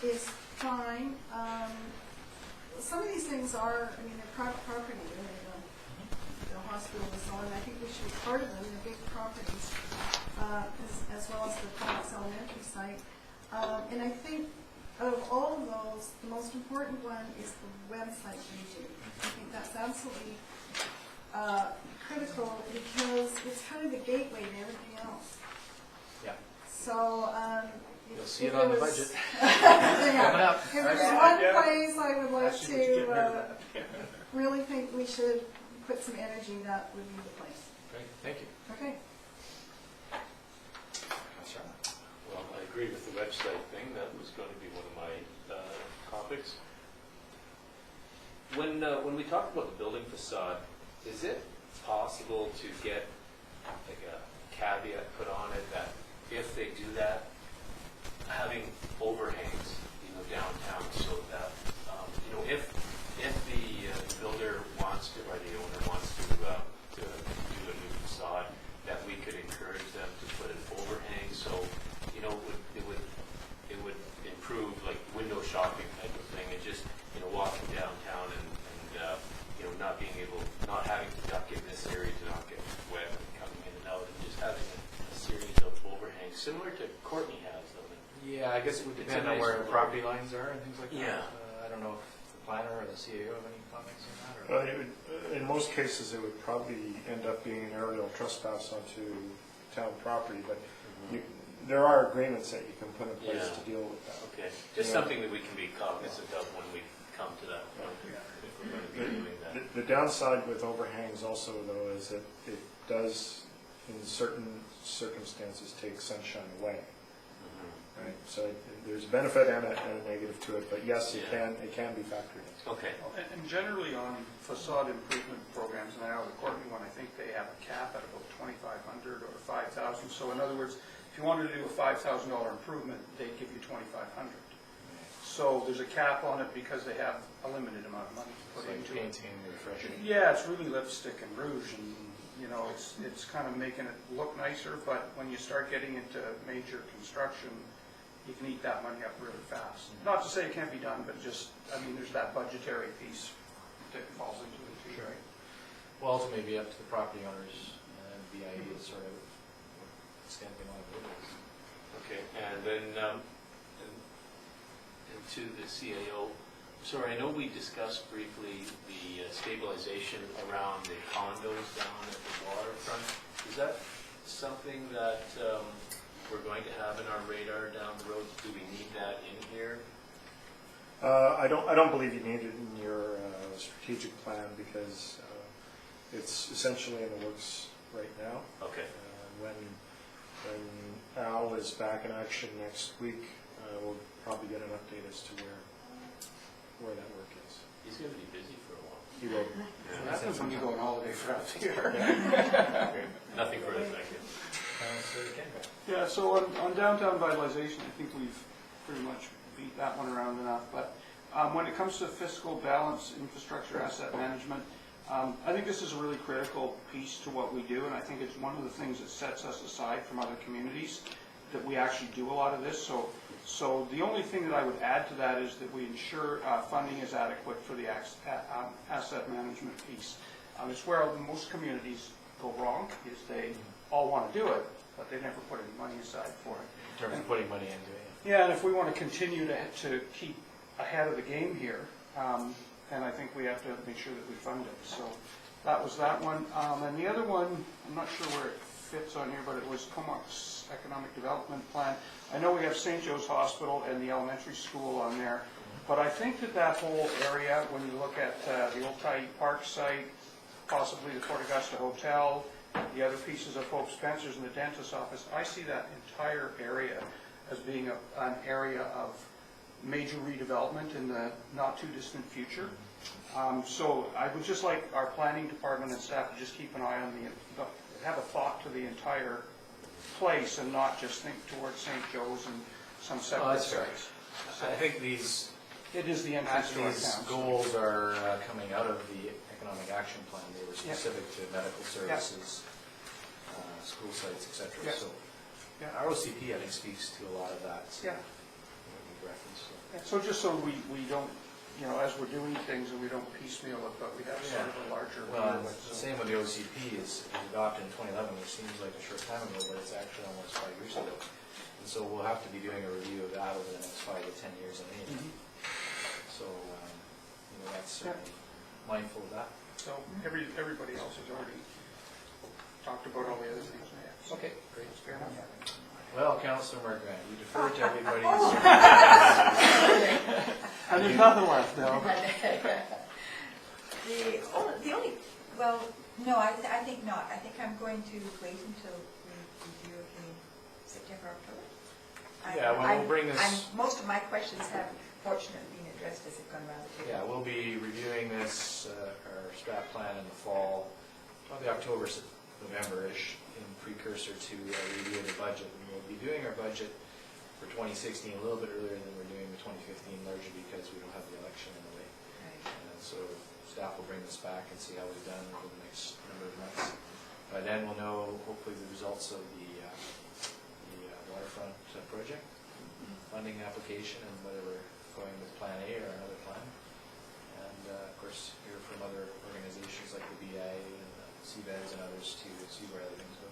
is fine. Some of these things are, I mean, they're private property, really, the hospital and so on. I think we should be part of them, they're big properties, as well as the Comics Elementary site. And I think out of all of those, the most important one is the website redo. I think that's absolutely critical because it's kind of the gateway to everything else. Yeah. So, You'll see if it on the was- budget. Yeah. Coming up. If there's one place I would like to really think we should put some energy, that would be the place. Great, thank you. Okay. Councillor Allen. Well, I agree with the website thing. That was going to be one of my topics. When we talk about the building facade, is it possible to get like a caveat put on it that if they do that, having overhangs, downtown, so that if the builder wants to or the owner wants to do a new facade, that we could encourage them to put an overhang, so it would improve like window shopping type of thing, and just walking downtown and not having to duck in this area to not get wet and coming in and out, and just having a series of overhangs similar to Courtney has, though. Yeah, I guess it would It's depend a on nice where the little- property lines are and things like that. Yeah. I don't know if the planner or the CAO have any comments on that, or? Well, it would, in most cases, it would probably end up being an aerial trespass onto town property, but there are agreements that you can put in place Yeah. to deal with that. Okay, just Yeah. something that we can be cognizant of when we come to that point, if we're going to be doing that. The downside with overhangs also, though, is that it does, in certain circumstances, take sunshine away, Mhm. right? So there's a benefit and a negative to it, but yes, it Yeah. can be factored in. Okay, And generally on facade improvement programs, and I know the Courtney one, I think they have a cap at about 2,500 or 5,000. So in other words, if you wanted to do a $5,000 improvement, they'd give you 2,500. So there's a cap on it because they have a limited amount of money to It's put like into it. painting, refreshing. Yeah, it's really lipstick and rouge, and, it's kind of making it look nicer, but when you start getting into major construction, you can eat that money up really fast. Not to say it can't be done, but just, there's that budgetary piece that falls into it too, Sure. right? Well, ultimately, be up to the property owners and BIE to sort of what extent they want to do this. okay, and then to the CAO, sorry, I know we discussed briefly the stabilization around the condos down at the waterfront. Is that something that we're going to have in our radar down the road? Do we need that in here? I don't believe you need it in your strategic plan because it's essentially in the works right now. Okay, When Al is back in action next week, we'll probably get an update as to where that work is. he's going to be busy for a while. He will. What happens when you go on holiday for a year? Nothing further, thank you. Councillor Campbell. Yeah, so on downtown vitalization, I think we've pretty much beat that one around enough. But when it comes to fiscal balance, infrastructure, asset management, I think this is a really critical piece to what we do, and I think it's one of the things that sets us aside from other communities, that we actually do a lot of this. So the only thing that I would add to that is that we ensure funding is adequate for the asset management piece. It's where most communities go wrong, is they all want to do it, but they never put any money aside for it. In terms of putting money into it. Yeah, and if we want to continue to keep ahead of the game here, then I think we have to make sure that we fund it. So that was that one. And the other one, I'm not sure where it fits on here, but it was Comox Economic Development Plan. I know we have St. Joe's Hospital and the elementary school on there, but I think that whole area, when you look at the Old Tyee Park site, possibly the Fort Augusta Hotel, the other pieces of Hope Spencer's and the dentist's office, I see that entire area as being an area of major redevelopment in the not-too-distant future. So I would just like our planning department and staff to just keep an eye on have a thought to the entire place and not just think towards St. Joe's and some separate that's fair. sites. I think these It is the entrance to our town. goals are coming out of the economic action plan. They were specific to medical services, school sites, et cetera. Yeah. So Yeah. ROCP, I think, speaks to a lot of that. Yeah. What we referenced. So. Yeah, so just so we don't, as we're doing things, and we don't piecemeal it, but we have sort of a larger view Well, of it. the same with the OCP is adopted in 2011, which seems like a short time ago, but it's actually almost 5 years ago. And so we'll have to be doing a review of that over the next 5 to 10 years anyway. So, that's certainly mindful of that. So everybody else has already talked about all the other things. Okay, great. That's fair enough. Well, Councillor Margrand, we defer to everybody's. And there's nothing left now. The only, well, no, I think not. I think I'm going to wait until we review it in September, October. Yeah, well, we'll bring this- Most of my questions have fortunately been addressed as they've gone around the table. Yeah, we'll be reviewing this, our strat plan in the fall, probably October, November-ish, in precursor to review of the budget. And we'll be doing our budget for 2016 a little bit earlier than we're doing the 2015, largely because we don't have the election in the way. Right. And so staff will bring this back and see how we've done over the next number of months. By then, we'll know hopefully the results of the waterfront project, funding application, and whether we're going with Plan A or another plan. And of course, hear from other organizations like the BA and CVEDS and others to see where other things go.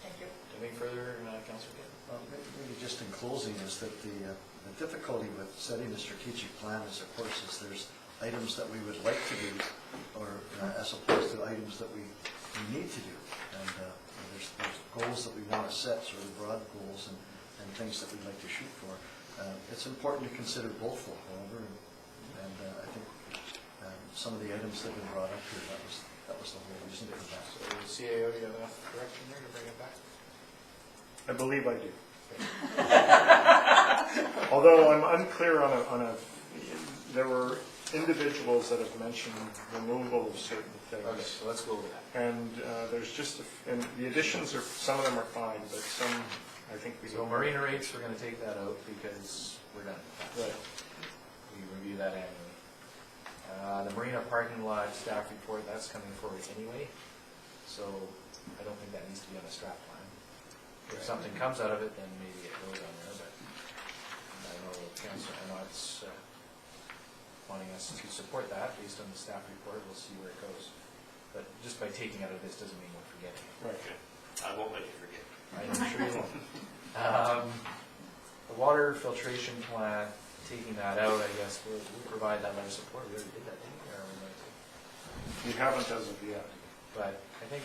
Thank you. Anything further, Councillor Gill? Well, maybe just in closing is that the difficulty with setting a strategic plan is, of course, is there's items that we would like to do, or as opposed to items that we need to do. And there's goals that we want to set, sort of broad goals and things that we'd like to shoot for. It's important to consider both, though, however, and I think some of the items that have been brought up here, that was the whole reason for that. So the CAO, do you have enough direction there to bring it back? I believe I do. Although I'm unclear on a, there were individuals that have mentioned removal of certain Okay, things. so let's go with that. And there's just, and the additions are, some of them are fine, but some, I think we So don't. marina rates, we're going to take that out because we're done with that. Right. We review that annually. The marina parking lot staff report, that's coming forward anyway, so I don't think that needs to be on a strat plan. If something comes out of it, then maybe it goes on there, but I know Councilor Arnott's wanting us to support that based on the staff report. We'll see where it goes. But just by taking out of this doesn't mean we're forgetting it. Right. I won't let you forget. I'm sure you won't. The water filtration plant, taking that out, I guess, we'll provide that letter of support. We already did that, didn't we? Or are we going to? You haven't as of yet. But I think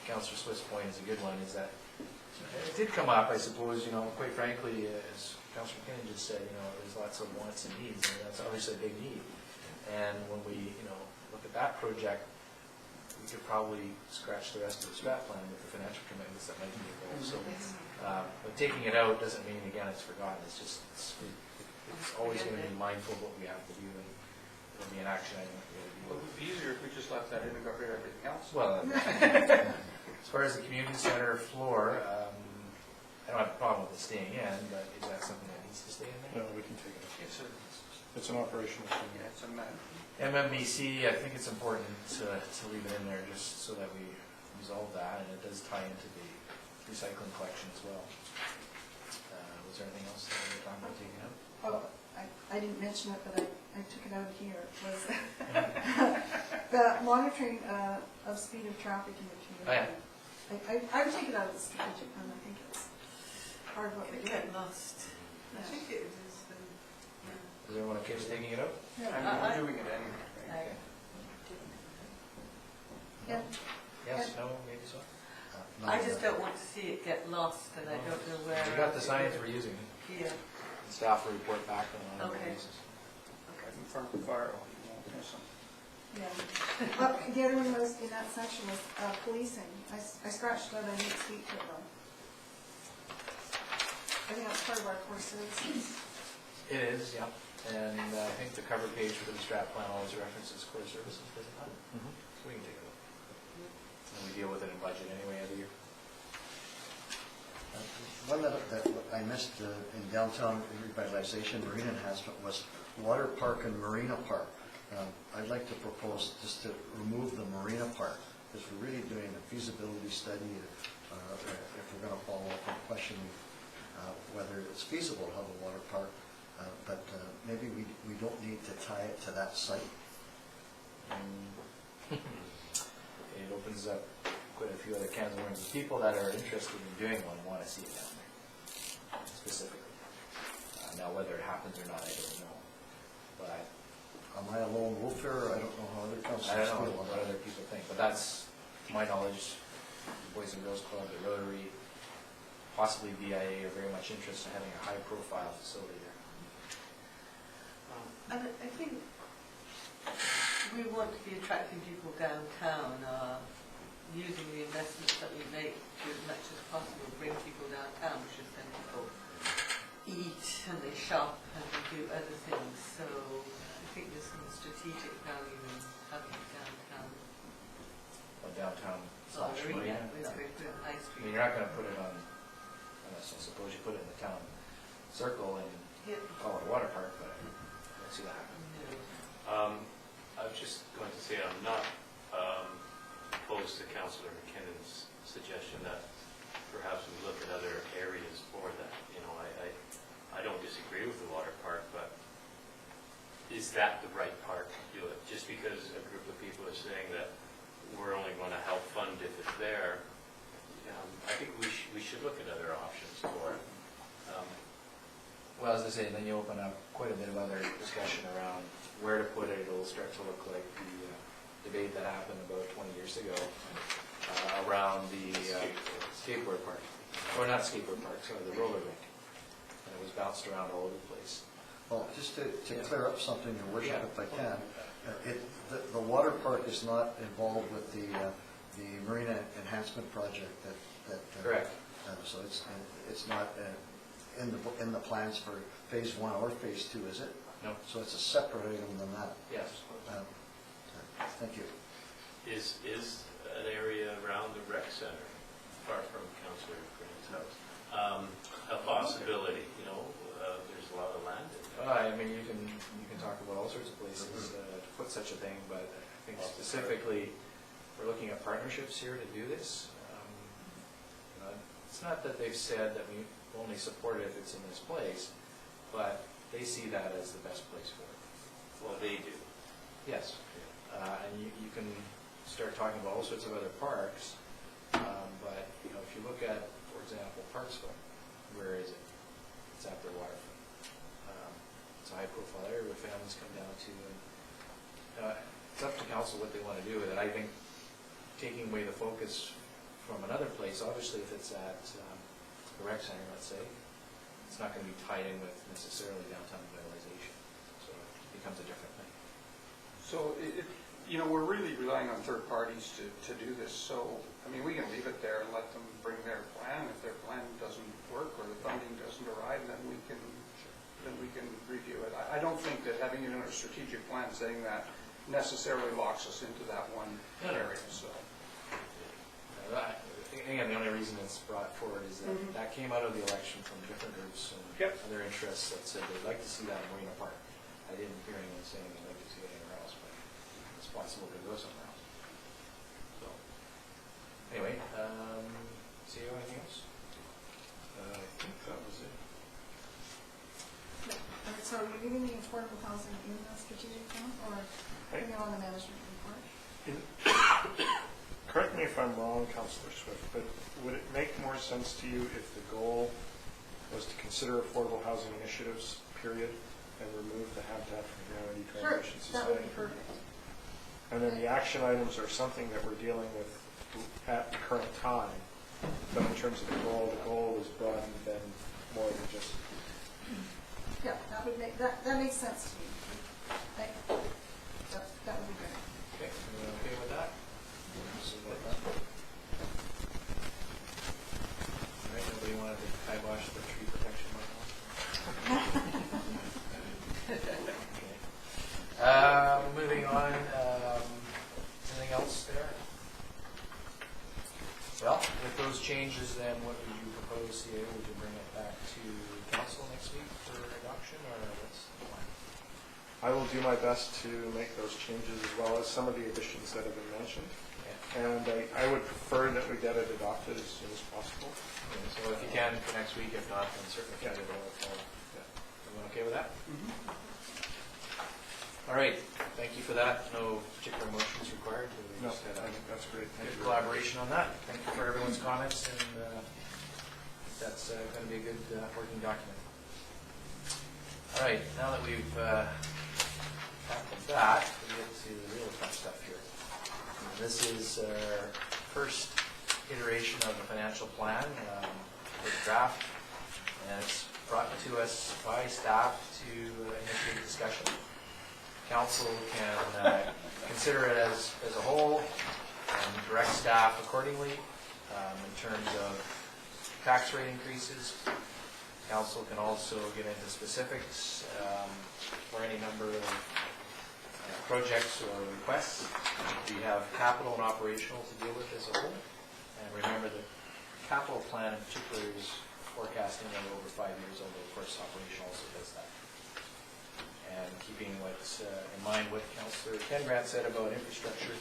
Councillor Swift's point is a good one, is that it did come up, I suppose, quite frankly, as Councillor McKinnon just said, there's lots of wants and needs, and that's obviously a big need. And when we, look at that project, we could probably scratch the rest of the strat plan with the financial commitments that might be involved. So, but taking it out doesn't mean, again, it's forgotten. It's just, it's always going to be mindful of what we have to do, and it'll be an action item that we have to do. Well, it would be easier if we just left that in and got rid of everything else. Well, as far as the community center floor, I don't have a problem with it staying in, but is that something that needs to stay in there? No, we can take it. It's An operational thing. yeah, it's a matter. MMBC, I think it's important to leave it in there just so that we resolve that, and it does tie into the recycling collection as well. Was there anything else that we were talking about taking out? Oh, I didn't mention it, but I took it out here, was the monitoring of speed of traffic in the community. I would take it out of the strategic plan. I think it's part of what we It do. get lost. I think it is. Is everyone okay with taking it out? Yeah, I'm doing it anyway. Okay. Yeah. Yes, no, maybe so? I just don't want to see it get lost, and I don't know where. We got the science we're using. Here. Staff will report back on an ongoing Okay. basis. Right in front of the fire hall, you won't miss them. Yeah. The other one was, in that section, was policing. I scratched out, I didn't speak to it though. I think that's part of our core services. It is, yeah. And I think the cover page for the strat plan always references core services, does it not? So we can take a look. And we deal with it in budget anyway every year. One that I missed in downtown revitalization, marina enhancement, was water park and marina park. I'd like to propose just to remove the marina park, because we're really doing a feasibility study if we're going to follow up on questioning whether it's feasible to have a water park, but maybe we don't need to tie it to that site. It opens up quite a few other cans of worms. The people that are interested in doing one want to see it down there, specifically. Now, whether it happens or not, I don't know. But Am I a lone wolf here? I don't know how other I councillors don't know feel on what that. other people think, but that's, to my knowledge, the Boys and Girls Club, the Rotary, possibly BIA are very much interested in having a high-profile facility there. And I think we want to be attracting people downtown, using the investments that we make to as much as possible bring people downtown, which is then people eat and they shop and they do other things. So I think there's some strategic value in having it downtown. Or downtown Oh, slash Marina, marina. we're not going to put it on High I Street. mean, you're not gonna put it on, unless I suppose you put it in the town circle and Yeah. call it a water park, but I don't see that happening. No. I was just going to say, I'm not opposed to Councillor McKinnon's suggestion that perhaps we look at other areas for that. You know, I don't disagree with the water park, but is that the right park to do it? Just because a group of people are saying that we're only going to help fund if it's there, I think we should look at other options for it. Well, as I say, then you open up quite a bit of other discussion around where to put it. It'll start to look like the debate that happened about 20 years ago around the skateboard park. Or not skateboard park, sorry, the roller rink. And it was bounced around all over the place. Well, just to Yeah. clear up something, Your Worship, Yeah. if I can, the water park is not involved with the marina enhancement project that. Correct. So it's not in the plans for phase 1 or phase 2, is it? No. So it's a separate item than that. Yes. Thank you. Is an area around the rec center, far from Councillor Green's house, a possibility? You know, there's a lot of land in there. I mean, you can talk about all sorts of places to put such a thing, but I think specifically, we're looking at partnerships here to do this. It's not that they've said that we only support it if it's in this place, but they see that as the best place for it. Well, they do. Yes. And you can start talking about all sorts of other parks, but, you know, if you look at, for example, Parksville, where is it? It's at their waterfront. It's a high-profile area where families come down to, and it's up to council what they want to do with it. I think taking away the focus from another place, obviously if it's at the rec center, let's say, it's not going to be tied in with necessarily downtown revitalization, so it becomes a different thing. So, we're really relying on third parties to do this, so, I mean, we can leave it there and let them bring their plan. If their plan doesn't work or the funding doesn't arrive, then we can review it. I don't think that having it in our strategic plan saying that necessarily locks us into that one area, so. Again, the only reason it's brought forward is that that came out of the election from different groups and Yep. other interests that said they'd like to see that in Marina Park. I didn't hear anyone saying they'd like to see it anywhere else, but it's possible to go somewhere else. So, anyway, see you, anything else? I think that was it. So are we leaving the affordable housing in the strategic plan, or putting it on the management report? Correct me if I'm wrong, Councillor Swift, but would it make more sense to you if the goal was to consider affordable housing initiatives, period, and remove the Habitat for Humanity Sure, Transition that Society? would be perfect. And then the action items are something that we're dealing with at the current time, but in terms of the goal is broadened than more than just. Yeah, that makes sense to me. That would be great. Okay, everyone okay with that? All right, nobody wanted to kibosh the tree protection bylaw? Okay. Moving on, anything else there? Well, with those changes, then what would you propose here? Would you bring it back to council next week for adoption, or what's the plan? I will do my best to make those changes as well as some of the additions that have been mentioned. And I would prefer that we get it adopted as soon as possible. Okay, so if you can for next week, if not, then certainly get it all. Everyone okay with that? All right, thank you you for that. No particular motions required. We No, just had I a think that's great. good collaboration on that. Thank you for everyone's comments, and that's going to be a good working document. All right, now that we've tackled that, we get to the real fun stuff here. This is our first iteration of the financial plan, the draft, and it's brought to us by staff to initiate discussion. Council can consider it as a whole and direct staff accordingly in terms of tax rate increases. Council can also get into specifics for any number of projects or requests. We have capital and operational to deal with as a whole. And remember that capital plan in particular is forecasting it over 5 years, although of course operational also does that. And keeping what's in mind what Councillor Ken Grant said about infrastructure,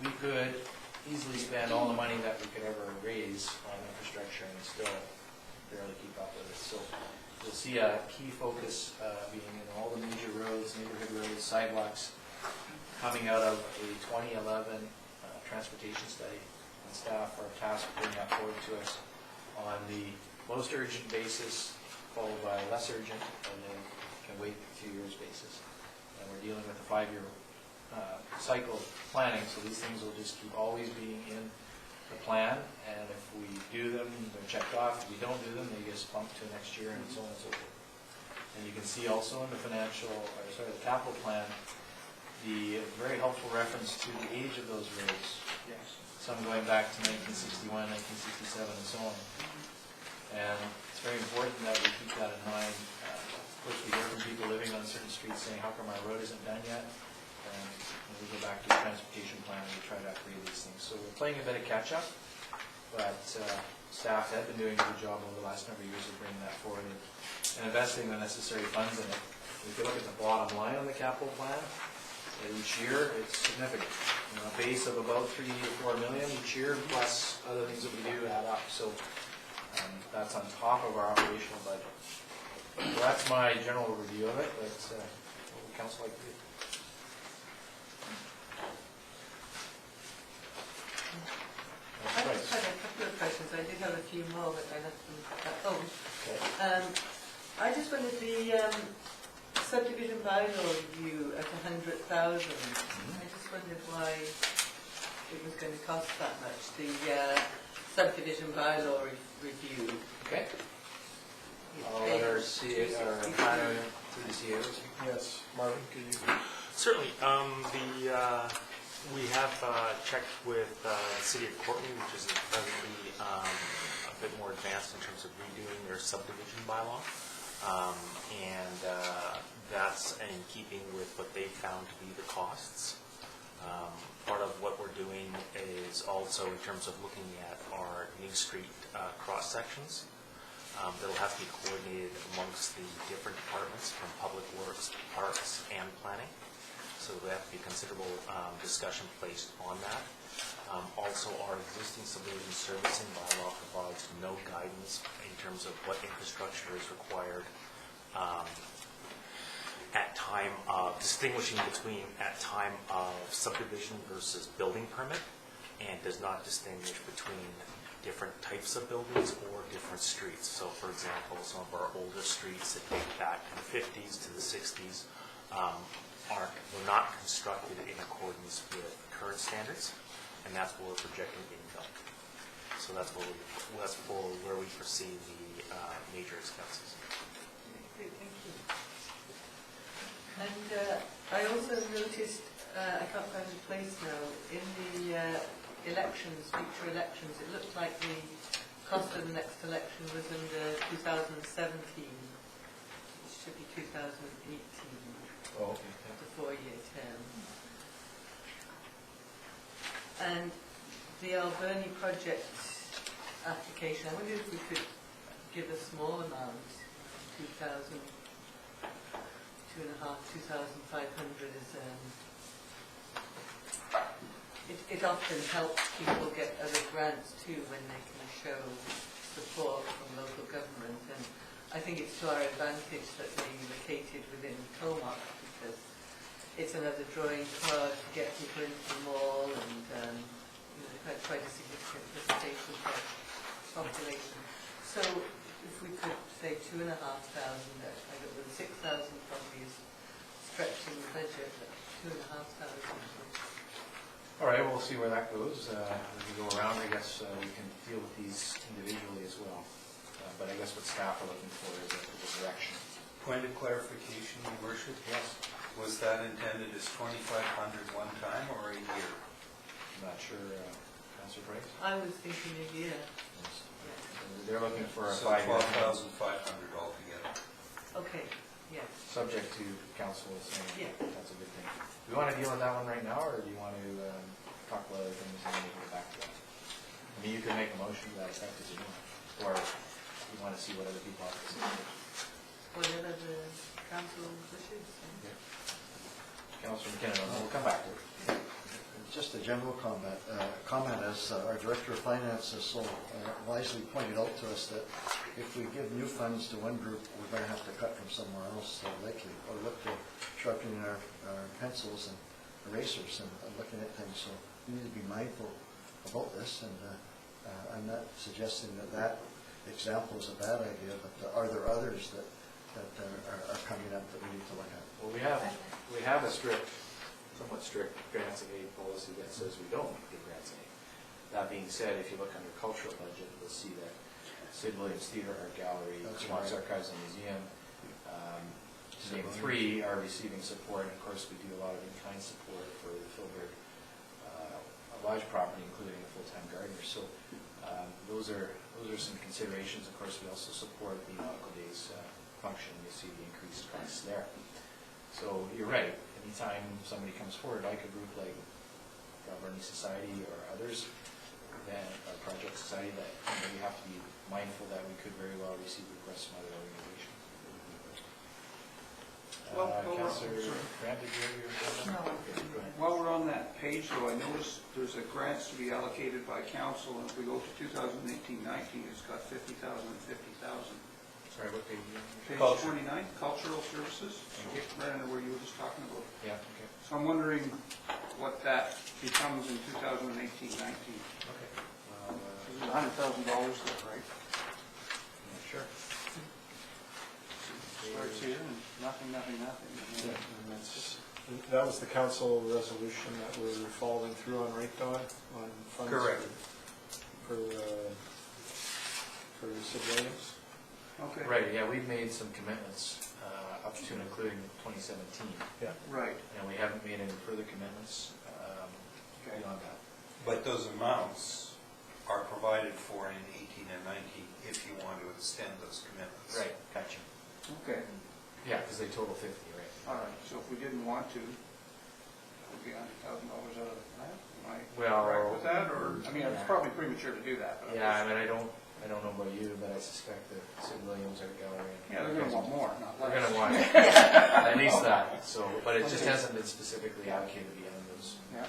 we could easily spend all the money that we could ever raise on infrastructure and still barely keep up with it. So you'll see a key focus being in all the major roads, neighborhood roads, sidewalks, coming out of a 2011 transportation study. And staff are tasked with bringing that forward to us on the most urgent basis, followed by less urgent, and then can wait 2 years basis. And we're dealing with a 5-year cycle of planning, so these things will just keep always being in the plan, and if we do them, they're checked off. If we don't do them, they get bumped to next year, and so on and so forth. And you can see also in the the capital plan, the very helpful reference to the age of those roads. Yes. Some going back to 1961, 1967, and so on. And it's very important that we keep that in mind. Of course, we hear from people living on certain streets saying, how come our road isn't done yet? And we go back to the transportation plan and we try to upgrade these things. So we're playing a bit of catch-up, but staff have been doing a good job over the last number of years of bringing that forward and investing the necessary funds in it. If you look at the bottom line on the capital plan, each year it's significant. You know, a base of about 3 to 4 million each year, plus other things that we do add up. So that's on top of our operational budget. So that's my general review of it, but what would council like to do? I just had a couple of questions. I did have a few more, but I left them at home. Okay. I just wondered the subdivision bylaw review at 100,000. I just wondered why it was going to cost that much. The subdivision bylaw review. Okay. I'll let our planner to the CAOs. Yes, Marvin, could you? Certainly. We have checked with the City of Courtney, which is presently a bit more advanced in terms of redoing their subdivision bylaw. And that's in keeping with what they found to be the costs. Part of what we're doing is also in terms of looking at our New Street cross-sections. That'll have to be coordinated amongst the different departments from Public Works, Parks, and Planning. So there have to be considerable discussion placed on that. Also, our existing subdivision servicing bylaw provides no guidance in terms of what infrastructure is required at time of distinguishing between at time of subdivision versus building permit, and does not distinguish between different types of buildings or different streets. So, for example, some of our older streets that date back to the 50s to the 60s were not constructed in accordance with current standards, and that's what we're projecting being built. So that's where we foresee the major expenses. Great, thank you. And I also noticed, I can't find the place now, in the elections, future elections, it looked like the cost of the next election was under 2017. It should be 2018. Oh, okay. The 4-year term. And the Alberni project application, I wonder if we could give a small amount, 2,000, 2,500 is it often helps people get other grants too when they can show support from local government, and I think it's to our advantage that they located within Comox, because it's another drawing card to get people into the mall and, quite a significant visitation for population. So if we could say 2,500, I don't know, 6,000 probably is stretching the budget, but 2,500. All right, we'll see where that goes. As we go around, I guess we can deal with these individually as well. But I guess what staff are looking for is a direction. Point of clarification, Your Worship. Yes. Was that intended as 2,500 one time or a year? I'm not sure, Councillor Price? I was thinking a year. They're looking for a So 5-year. 12,500 altogether. Okay, yes. Subject to council saying Yeah. that's a good thing. Do you want to deal with that one right now, or do you want to talk about other things and then we go back to that? I mean, you can make a motion to that effect if you want, or you want to see what other people have to say. Whatever the council wishes. Councillor McKinnon, we'll come back to it. Just a general comment. As our Director of Finance has so wisely pointed out to us, that if we give new funds to one group, we're going to have to cut from somewhere else likely, or look to sharpening our pencils and erasers and looking at things. So we need to be mindful about this, and I'm not suggesting that example is a bad idea, but are there others that are coming up that we need to look at? Well, we have a somewhat strict grants and aid policy that says we don't give grants and aid. That being said, if you look under cultural budget, you'll see that Sid Williams Theatre, Art Gallery, Swan's Archives and Museum, to name three, are receiving support. And of course, we do a lot of in-kind support for the Philbert Lodge property, including the full-time gardener. So those are some considerations. Of course, we also support the Nautical Days function. You see the increased costs there. So you're right. Anytime somebody comes forward, like a group like Governing Society or others, then a project society, that you have to be mindful that we could very well receive requests from other organizations. Councillor Grant, did you have your comment? No. Okay, go ahead. While we're on that page, though, I noticed there's a grants to be allocated by council, and if we go to 2018-19, it's got 50,000 and 50,000. Sorry, what page are you on? Page 29, cultural services, Thank you. right under where you were just talking about. Yeah, okay. So I'm wondering what that becomes in 2018-19. Okay. Well, There's $100,000 there, right? yeah, sure. Starts here and nothing. Yeah, and that was the council resolution that we're following through on, right, Don? On funds Correct. for Sid Williams? Okay. Right, yeah, we've made some commitments up to and including 2017, Yeah. Right. and we haven't made any further commitments Okay. beyond that. But those amounts are provided for in 18 and 19 if you want to extend those commitments. Right, gotcha. Okay. Yeah, because they total 50, right? All right, so if we didn't want to, that would be $100,000 out of that? Am I Well, correct with that, or, I mean, it's yeah. probably premature to do that, but. Yeah, I mean, I don't know about you, but I suspect that Sid Williams Art Gallery. Yeah, they're gonna want more, not less. They're gonna want at least that, so, but it just hasn't been specifically allocated beyond those Yeah.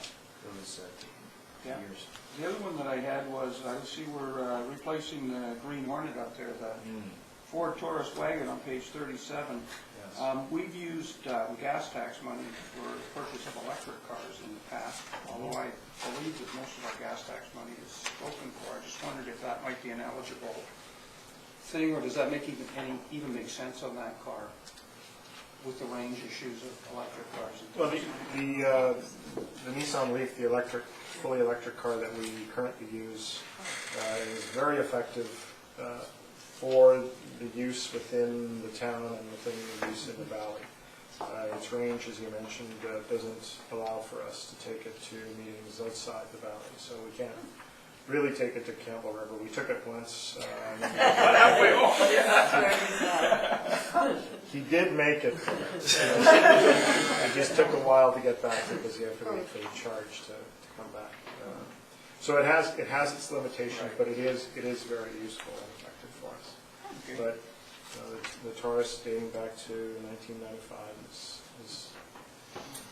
Yeah. years. The other one that I had was, I see we're replacing the Green Hornet up there, the Ford Taurus wagon on page 37. Yes. We've used gas tax money for purchase of electric cars in the past, although I believe that most of our gas tax money is spoken for. I just wondered if that might be an eligible thing, or does that even make sense on that car with the range issues of electric cars? Well, the Nissan Leaf, the fully electric car that we currently use, is very effective for the use within the town and within the use in the valley. Its range, as you mentioned, doesn't allow for us to take it to meetings outside the valley, so we can't really take it to Campbell River. We took it once. He did make it. It just took a while to get back because you have to wait for the charge to come back. So it has its limitations, but it is very useful and effective for us. Okay. But the Taurus dating back to 1995 is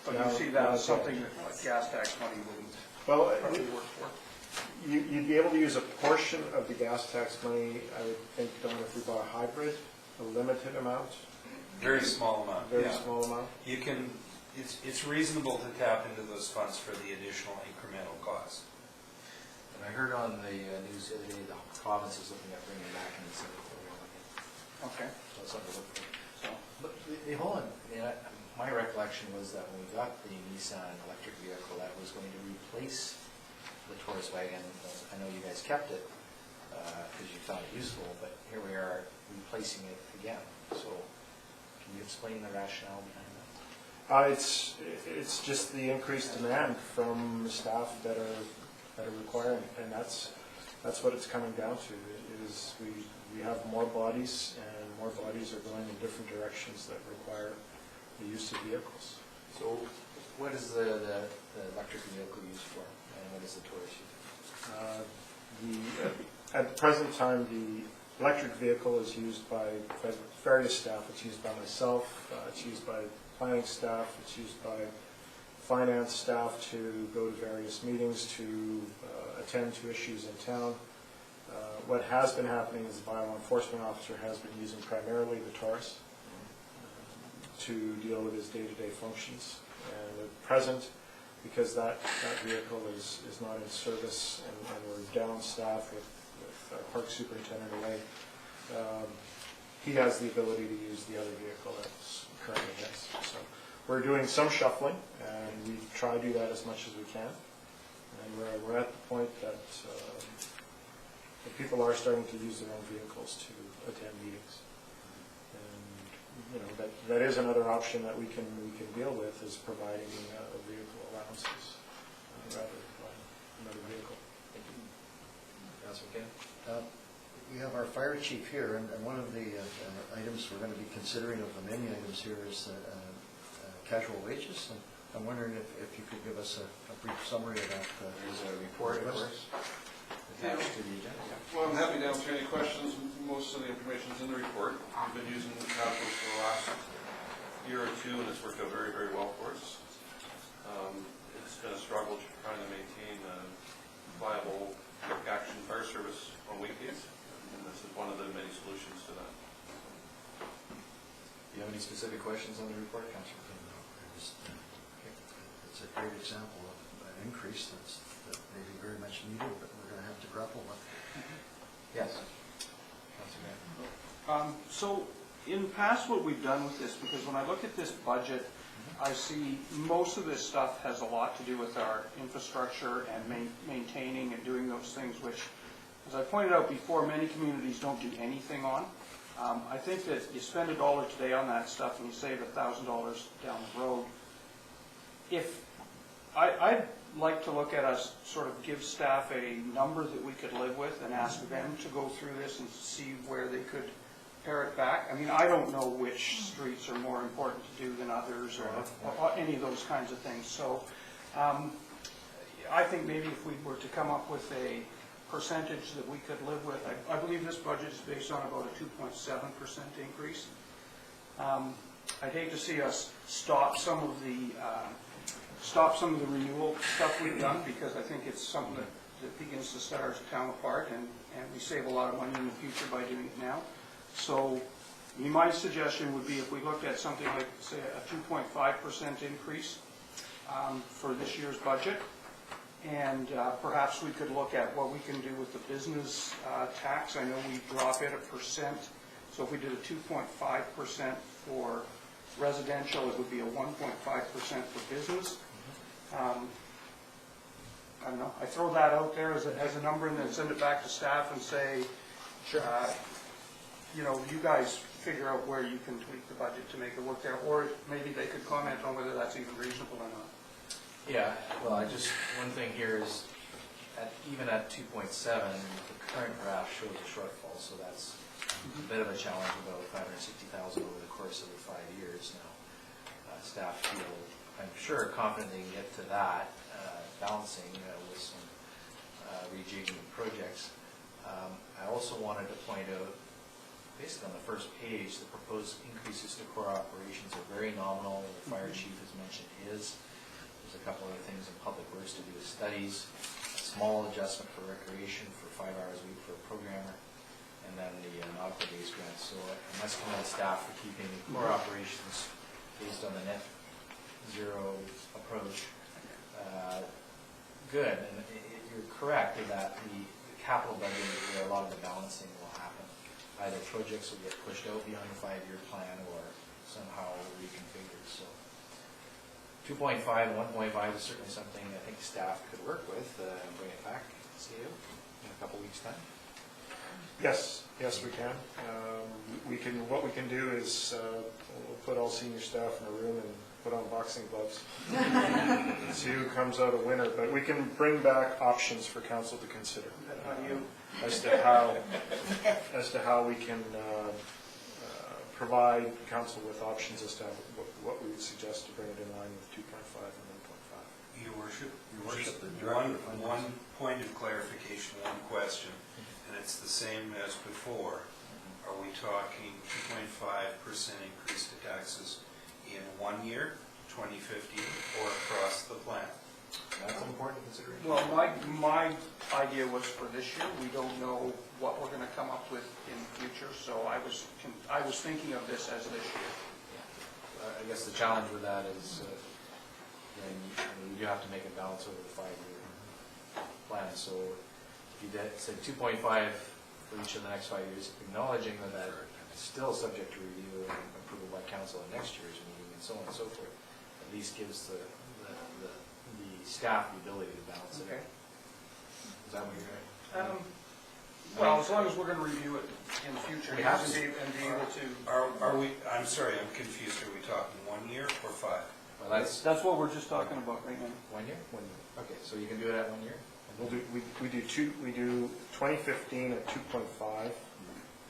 But now- you see that now as something dead. that like gas tax money wouldn't Well, probably work for. you'd be able to use a portion of the gas tax money, I would think, Don, if we bought a hybrid, a limited amount, Very small amount. very Yeah. small amount. You can, It's reasonable to tap into those funds for the additional incremental cost. And I heard on the news the other day, the province is looking at bringing back an incentive program again. Okay. So that's something to look for. So, But the whole, my recollection was that when we got the Nissan electric vehicle, that was going to replace the Taurus wagon. I know you guys kept it because you found it useful, but here we are replacing it again. So can you explain the rationale behind that? It's just the increased demand from the staff that are requiring, and that's what it's coming down to, is we have more bodies, and more bodies are going in different directions that require the use of vehicles. So what is the electric vehicle used for, and what is the Taurus used? At the present time, the electric vehicle is used by various staff. It's used by myself, it's used by planning staff, it's used by finance staff to go to various meetings, to attend to issues in town. What has been happening is the bylaw enforcement officer has been using primarily the Taurus to deal with his day-to-day functions. And at present, because that vehicle is not in service and we're down staff with our park superintendent away, he has the ability to use the other vehicle that's currently his. So we're doing some shuffling, and we try to do that as much as we can. And we're at the point that people are starting to use their own vehicles to attend meetings. And that is another option that we can deal with, is providing vehicle allowances rather than providing another vehicle. Thank you. Councilor Ken? We have our fire chief here, and one of the items we're going to be considering of the many items here is casual wages. And I'm wondering if you could give us a brief summary of that. There's a report, of course, attached to the agenda. Well, I'm happy to answer any questions. Most of the information is in the report. We've been using the Casuals for the last year or two, and it's worked out very, very well for us. It's been a struggle trying to maintain a viable quick action fire service on weekdays, and this is one of the many solutions to that. Do you have any specific questions on the report, Councilor? It's a great example of an increase that may be very much needed, but we're going to have to grapple with. Yes. So in the past, what we've done with this, because when I look at this budget, I see most of this stuff has a lot to do with our infrastructure and maintaining and doing those things, which, as I pointed out before, many communities don't do anything on. I think that you spend $1 today on that stuff and you save $1,000 down the road. I'd like to look at us sort of give staff a number that we could live with and ask them to go through this and see where they could pare it back. I mean, I don't know which streets are more important to do than others or any of those kinds of things. So I think maybe if we were to come up with a percentage that we could live with, I believe this budget is based on about a 2.7% increase. I'd hate to see us stop some of the renewal stuff we've done, because I think it's something that begins to set our town apart, and we save a lot of money in the future by doing it now. So my suggestion would be if we looked at something like, say, a 2.5% increase for this year's budget, and perhaps we could look at what we can do with the business tax. I know we drop it 1%, so if we did a 2.5% for residential, it would be a 1.5% for business. I don't know, I throw that out there as a number and then send it back to staff and say, you guys figure out where you can tweak the budget to make it work there, or maybe they could comment on whether that's even reasonable or not. Yeah, well, one thing here is, even at 2.7, the current graph shows a shortfall, so that's a bit of a challenge, about 560,000 over the course of the 5 years now. Staff feel, I'm sure, confident they can get to that, balancing with some rejigging of projects. I also wanted to point out, based on the first page, the proposed increases to core operations are very nominal. The fire chief has mentioned his. There's a couple other things in public works to do with studies, a small adjustment for recreation for 5 hours a week for a programmer, and then the nautical base grant. So I must commend staff for keeping core operations based on the net zero good, and you're correct in that the capital budget is where a lot of the balancing will happen. Either projects will get pushed out beyond the 5-year plan or somehow reconfigured, so. 2.5 and 1.5 is certainly something I think staff could work with, and bring it back, see you in a couple weeks' time. Yes, yes, we can. What we can do is, we'll put all senior staff in a room and put on boxing gloves. See who comes out a winner, but we can bring back options for council to consider. As to how we can provide council with options as to what we would suggest to bring it in line with 2.5 and 1.5. Your worship, Worship, the one point of clarification, one question, and it's the same as before. Are we talking 2.5% increase to taxes in 1 year, 2015, or across the plan? That's an important consideration. Well, my idea was for this year. We don't know what we're going to come up with in the future, so I was thinking of this as this year. I guess the challenge with that is, you have to make a balance over the 5-year plan. So if you said 2.5 for each of the next 5 years, acknowledging that it's still subject to review and approval by council at next year's meeting and so on and so forth, at least gives the staff the ability to balance it. Okay. Is that what you're doing? Well, as long as we're going to review it in the future We have to. and be able to. Are we, I'm sorry, I'm confused. Are we talking 1 year or 5? Well, that's That's what we're just talking about right now. 1 year? 1 year. Okay, so you can do it at 1 year? We'll do, we do 2015 at 2.5,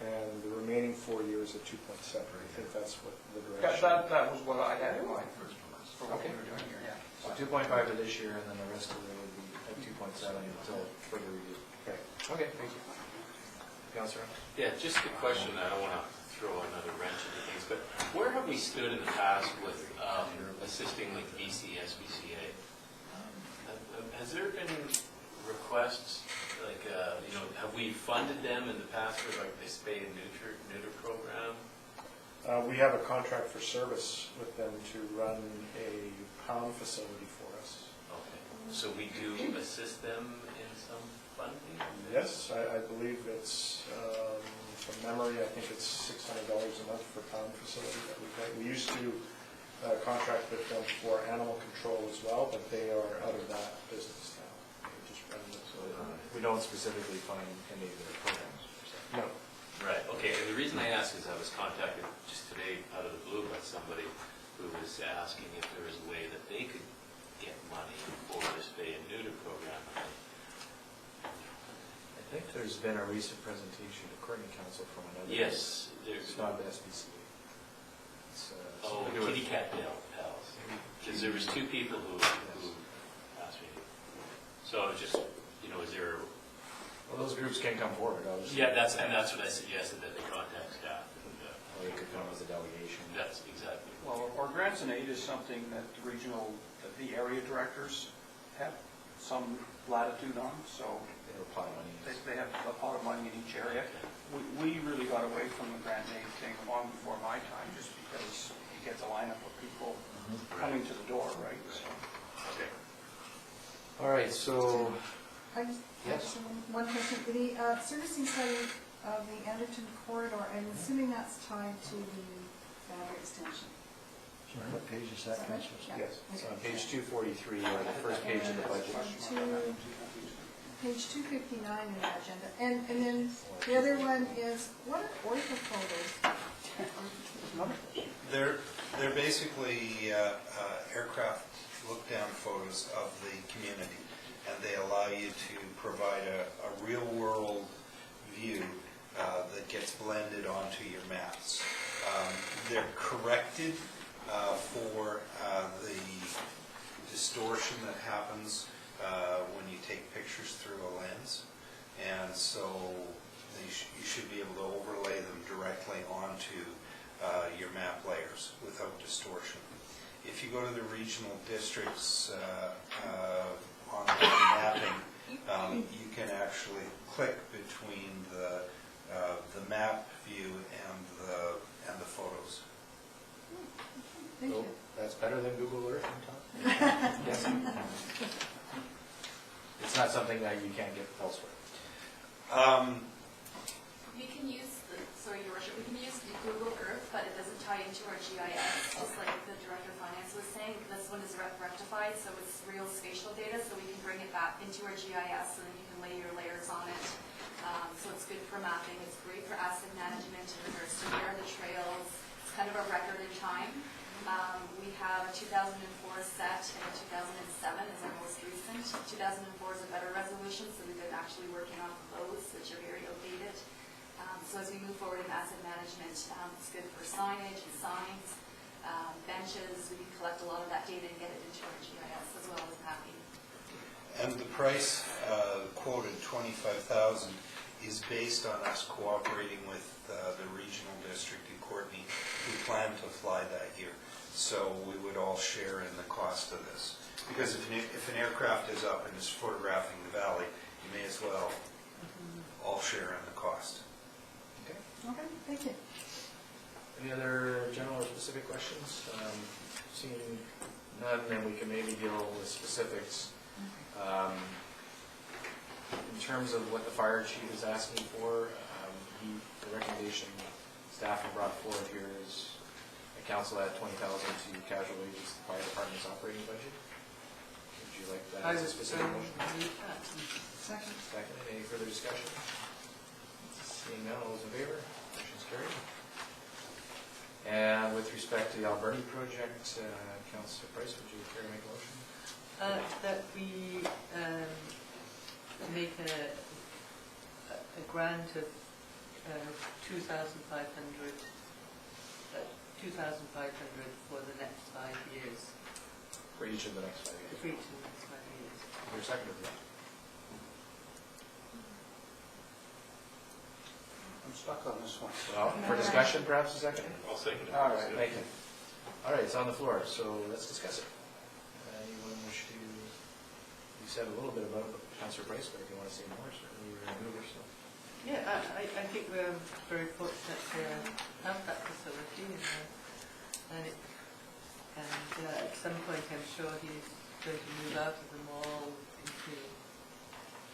and the remaining 4 years at 2.7. I think that's what the direction. That was what I had in mind for what we Okay. were doing here, yeah. So 2.5 for this year, and then the rest of it would be at 2.7 until further review. Okay. Okay, thank you. Councilor? Yeah, just a question, I don't want to throw another wrench into things, but where have we stood in the past with assisting like BC SPCA? Has there been requests, like, have we funded them in the past for like this spay and neuter program? We have a contract for service with them to run a pound facility for us. Okay, so we do assist them in some funding? Yes, I believe it's, from memory, I think it's $600 a month for pound facility that we pay. We used to contract with them for animal control as well, but they are out of that business now. They just run this. So we don't specifically fund any of their programs. No. Right, okay, and the reason I ask is I was contacted just today out of the blue by somebody who was asking if there was a way that they could get money for the spay and neuter program. I think there's been a recent presentation to Courtney Council from another. Yes, there's, It's not the SPCA. It's, oh, something to do with- Kitty Cat Pals, because there was two people who asked me. So I was just, is there, Well, those groups can come forward, obviously. yeah, that's what I suggested, that they contact staff. Or they could come as a delegation. That's exactly. Well, our grants and aid is something that the area directors have some latitude on, so They were pot money. they have a pot of money in each area. We really got away from the grant and aid thing long before my time, just because you get the lineup of people coming to the door, right? So. Okay. All right, so, I just Yes. have one question. The servicing study of the Anderton corridor, I'm assuming that's tied to the boundary extension. What page is Is that, that right? Councilor? Yeah. yes, it's on page 243, or the first page of the budget. Page 259 in the agenda. And then the other one is, what are ortho photos? They're basically aircraft look-down photos of the community, and they allow you to provide a real-world view that gets blended onto your maps. They're corrected for the distortion that happens when you take pictures through a lens, and so you should be able to overlay them directly onto your map layers without distortion. If you go to the regional districts online mapping, you can actually click between the map view and the photos. Thank So, you. that's better than Google Earth, I'm talking. Yes. not something that you can't get elsewhere. We can use, sorry, Your Worship, we can use the Google Earth, but it doesn't tie into our GIS, just like the Director of Finance was saying. This one is rectified, so it's real spatial data, so we can bring it back into our GIS, and then you can lay your layers on it. So it's good for mapping, it's great for asset management in regards to where are the trails. It's kind of a record in time. We have a 2004 set and a 2007 is our most recent. 2004 is a better resolution, so we've been actually working on those, which are very outdated. So as we move forward in asset management, it's good for signage and signs, benches. We can collect a lot of that data and get it into our GIS as well as mapping. And the price quoted, $25,000, is based on us cooperating with the regional district in Courtenay, who plan to fly that year. So we would all share in the cost of this. Because if an aircraft is up and is photographing the valley, you may as well all share in the cost. Okay. Okay, thank you. Any other general or specific questions? Seeing none, then we can maybe deal with specifics. In terms of what the fire chief is asking for, the recommendation staff have brought forward here is a council at $20,000 to casual wages, the fire department's operating budget. Would you like that as a specific motion? Second. Second, any further discussion? Seeing none, all those in favor? Motion's carried. And with respect to the Alberni project, Councillor Price, would you care to make a motion? That we make a grant of 2,500 for the next 5 years. For each of the next 5 years. For each of the next 5 years. Is there a second to that? I'm stuck on this one. Well, for discussion, perhaps a second? I'll second it. All right, thank you. All right, it's on the floor, so let's discuss it. Anyone wish to, you said a little bit about it, Councillor Price, but if you want to say more, certainly you're going to move yourself. Yeah, I think we're very fortunate to have that facility, and at some point I'm sure he's going to move out of the mall into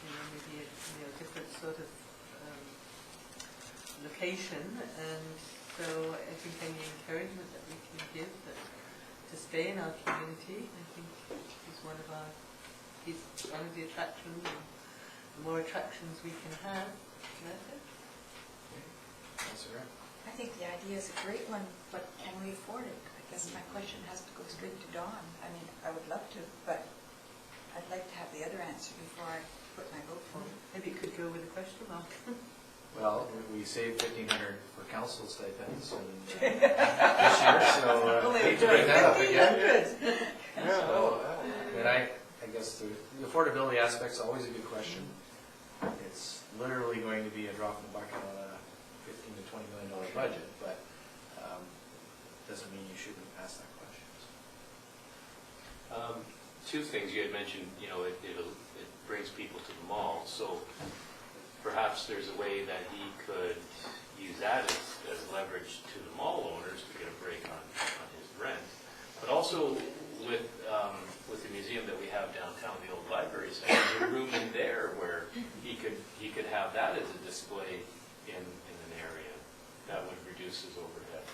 maybe a different sort of location, and so I think any encouragement that we can give to stay in our community, I think he's one of the attractions, and the more attractions we can have, the better. Councillor Grant? I think the idea is a great one, but can we afford it? I guess my question has to go straight to Dawn. I mean, I would love to, but I'd like to have the other answer before I put my vote forward. Maybe it could go with a question mark. Well, we saved $1,500 for council stipends this year, so I hate to bring that up again. So, and I guess the affordability aspect's always a good question. It's literally going to be a drop in the bucket on a $15 to $20 million budget, but doesn't mean you shouldn't ask that question. Two things you had mentioned, it brings people to the mall, so perhaps there's a way that he could use that as leverage to the mall owners to get a break on his rent. But also with the museum that we have downtown, the old library center, there's a room in there where he could have that as a display in an area that would reduce his overhead.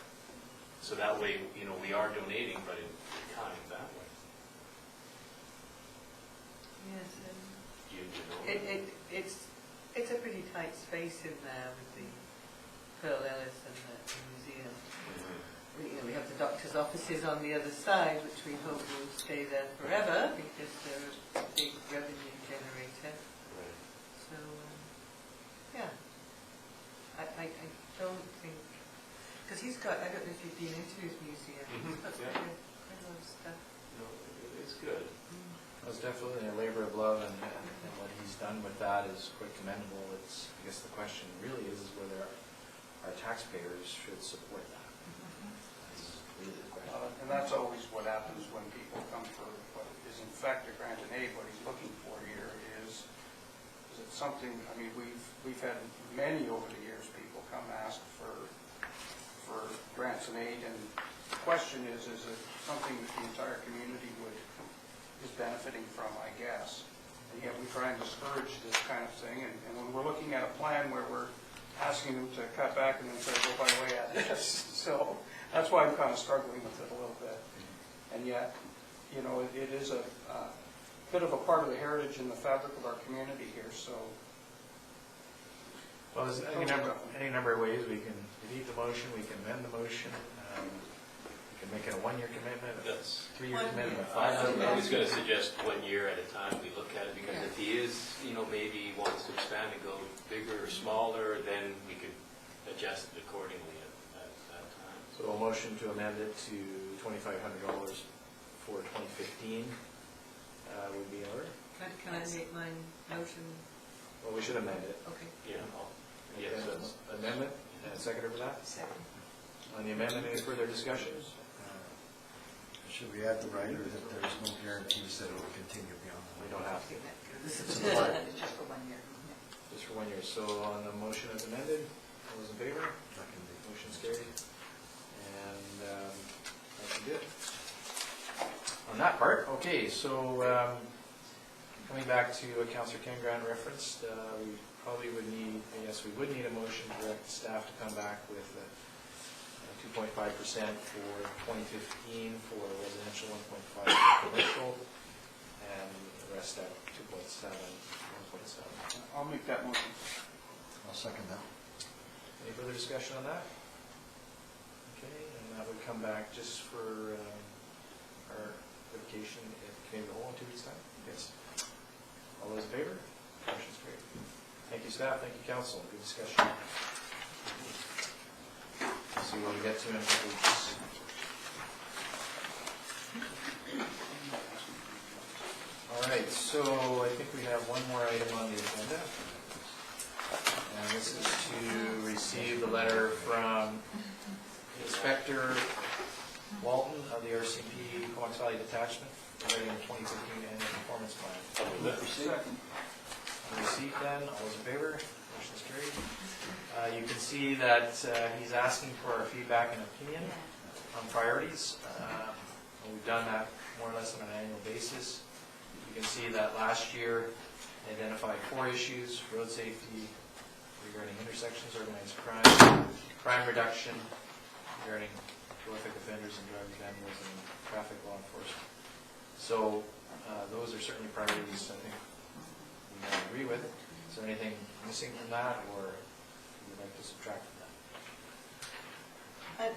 So that way, we are donating, but in kind that way. Yes, You know. it's a pretty tight space in there with the Pearl Ellis and the museum. We have the doctor's offices on the other side, which we hope will stay there forever because they're a big revenue generator. Right. So, yeah, I don't think, because he's got, I don't know if you've been into his museum, he's got Yeah. quite a lot of stuff. No, it's good. It's definitely a labor of love, and what he's done with that is quite commendable. I guess the question really is whether our taxpayers should support that. That's really the question. And that's always what happens when people come for what is in fact a grant and aid. What he's looking for here is it something, I mean, we've had many over the years, people come ask for grants and aid, and the question is it something that the entire community is benefiting from, I guess. And yet we try and discourage this kind of thing, and when we're looking at a plan where we're asking them to cut back and then say, go by the way at this, so that's why I'm kind of struggling with it a little bit. And yet, you know, it is a bit of a part of the heritage and the fabric of our community here, so. Well, there's any number of ways we can defeat the motion, we can amend the motion, we can make it a one-year commitment, a That's- 3-year commitment, a I 5-year. was going to suggest 1 year at a time we look at it, because if he is, you know, maybe wants to expand and go bigger or smaller, then we could adjust it accordingly at that time. So a motion to amend it to $2,500 for 2015 would be in order. Can I make my motion? Well, we should amend it. Okay. Yeah, yes, that's, Amendment, and seconder for that? Second. On the amendment, any further discussions? Should we add the rider that there's no guarantees that it will continue beyond We that? don't have to, It's just for 1 year. just for 1 year. So on the motion as amended, all those in favor? Motion's carried. And that's good. On that part, okay, so coming back to what Councillor Kengran referenced, we probably would need, yes, we would need a motion to direct staff to come back with 2.5% for 2015 for residential, 1.5% for commercial, and the rest at 2.7, 1.7. I'll make that motion. I'll second that. Any further discussion on that? Okay, and that would come back just for our vacation at Committee of the Whole in 2 weeks' time? Yes. All those in favor? Motion's carried. Thank you, staff. Thank you, council. Good discussion. See what we get to in a couple weeks. All right, so I think we have one more item on the agenda. And this is to receive the letter from Inspector Walton of the RCP Comox Valley Detachment regarding the 2015 annual performance plan. Second. Receipt then, all those in favor? Motion's carried. You can see that he's asking for our feedback and opinion on priorities. We've done that more or less on an annual basis. You can see that last year identified 4 issues: road safety, regarding intersections, organized crime, crime reduction, regarding prolific offenders and driving vandalism, and traffic law enforcement. So those are certainly priorities I think we all agree with. Is there anything missing from that, or would you like to subtract from that?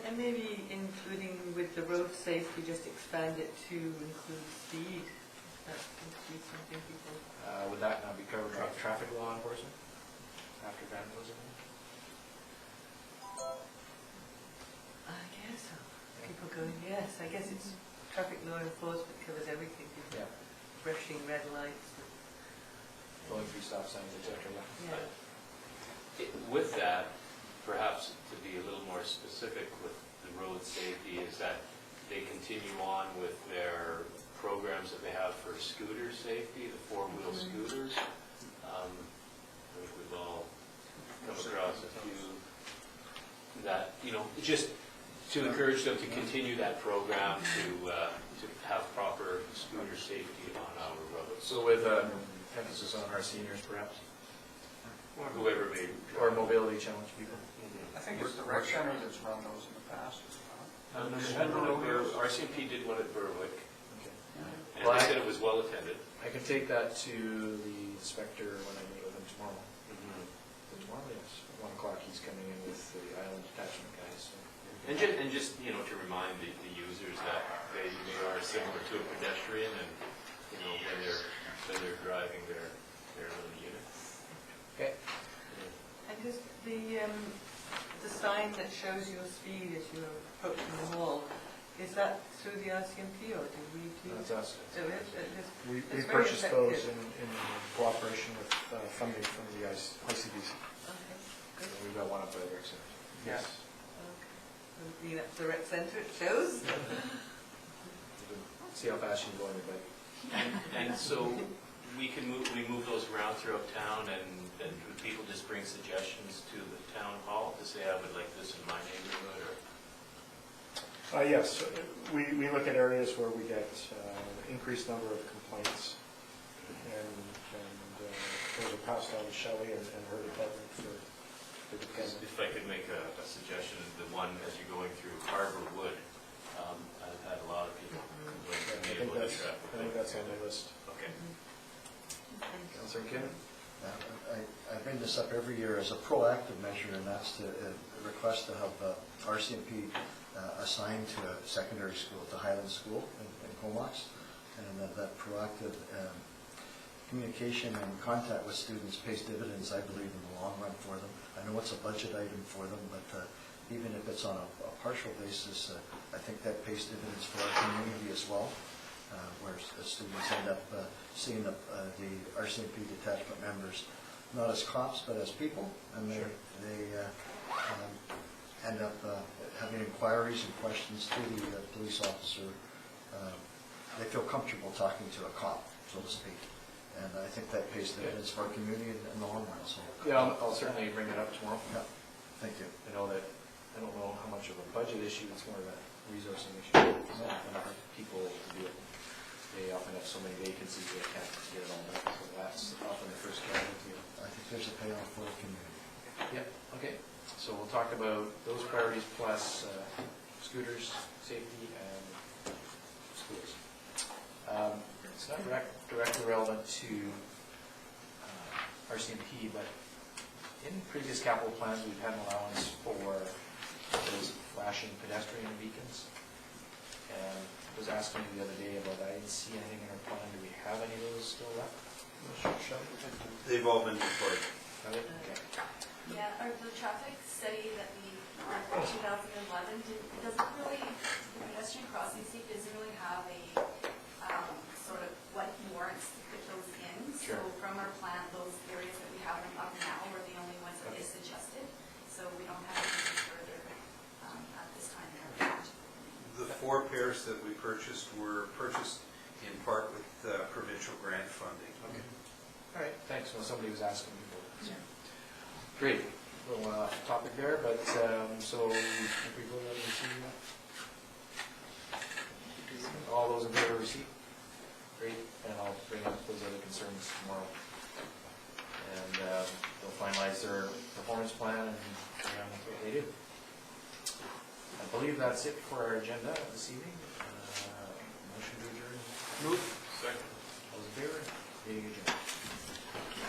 And maybe including with the road safety, just expand it to include speed. That seems to be something people. Would that not be covered by traffic law enforcement after vandalism? I guess so. People going, yes, I guess it's traffic law enforcement covers everything. Yeah. Rushing red lights. Going through stop signs, etc. Yeah. with that, perhaps to be a little more specific with the road safety, is that they continue on with their programs that they have for scooter safety, the 4-wheel scooters. I think we've all come across a few that, you know, just to encourage them to continue that program to have proper scooter safety on our roads. So with emphasis on our seniors, perhaps, Or whoever may. or mobility challenged people. I think it's the rec center that's run those in the past. RCMP did one at Berwick, Okay. and Well, they said it was well attended. I can take that to the inspector when I meet with him tomorrow. Tomorrow, yes, at 1 o'clock, he's coming in with the island detachment guys. So. And just, you know, to remind the users that they are similar to a pedestrian, and, you know, when they're driving their little unit. Okay. And just the sign that shows your speed as you're approaching the mall, is that through the RCMP or do we do? That's us. So it's We it's very purchased those effective. in cooperation with funding from the ICBC. Okay, good. We've got one up by the rec center. Yes. Okay. Being up to the rec centre, it shows. See how fast you can go on your bike. And so we move those around throughout town, and then people just bring suggestions to the town hall to say, I would like this in my neighborhood, or? Yes, we look at areas where we get increased number of complaints those are passed on to Shelley and her department for deployment. If I could make a suggestion, the one as you're going through Harbor Wood, I've had a lot of people complain to me about the traffic. I think that's on the list. Okay. Councillor Kim? I bring this up every year as a proactive measure, and that's to request to have RCMP assigned to a secondary school, to Highland School in Comox, and that proactive communication and contact with students pays dividends, I believe, in the long run for them. I know it's a budget item for them, but even if it's on a partial basis, I think that pays dividends for our community as well, where students end up seeing the RCMP detachment members not as cops, but as people, and they end up having inquiries and questions to the police officer. They feel comfortable talking to a cop, so to speak. And I think that pays dividends for our community in the long run, so. Yeah, I'll certainly bring it up tomorrow. Yeah, thank you. I know that, I don't know how much of a budget issue, it's more of a resourcing issue. People to do it, they often have so many vacancies they can't get it all done, so that's often the first casualty. I think there's a payoff for the community. Yeah, okay. So we'll talk about those priorities plus scooters, safety, and schools. It's not directly relevant to RCMP, but in previous capital plans, we've had an allowance for those flashing pedestrian beacons. And I was asking you the other day about, I didn't see anything in our plan. Do we have any of those still left? They've all been deployed. Have they? Okay. Yeah, or the traffic study that we did for 2011 doesn't really, the pedestrian crossing seat doesn't really have a sort of what warrants to put those in. Sure. So from our plan, those areas that we have them up now are the only ones that they suggested. So we don't have anything further at this time in our plan. The 4 pairs that we purchased were purchased in part with provincial grant funding. Okay. All right, thanks. Well, somebody was asking before. So. Great. Little topic there, but so if we vote on receipt, all those in favor of receipt? Great, and I'll bring up those other concerns tomorrow. And they'll finalize their performance plan and carry on with what they do. I believe that's it for our agenda this evening. Motion to adjourn. Move.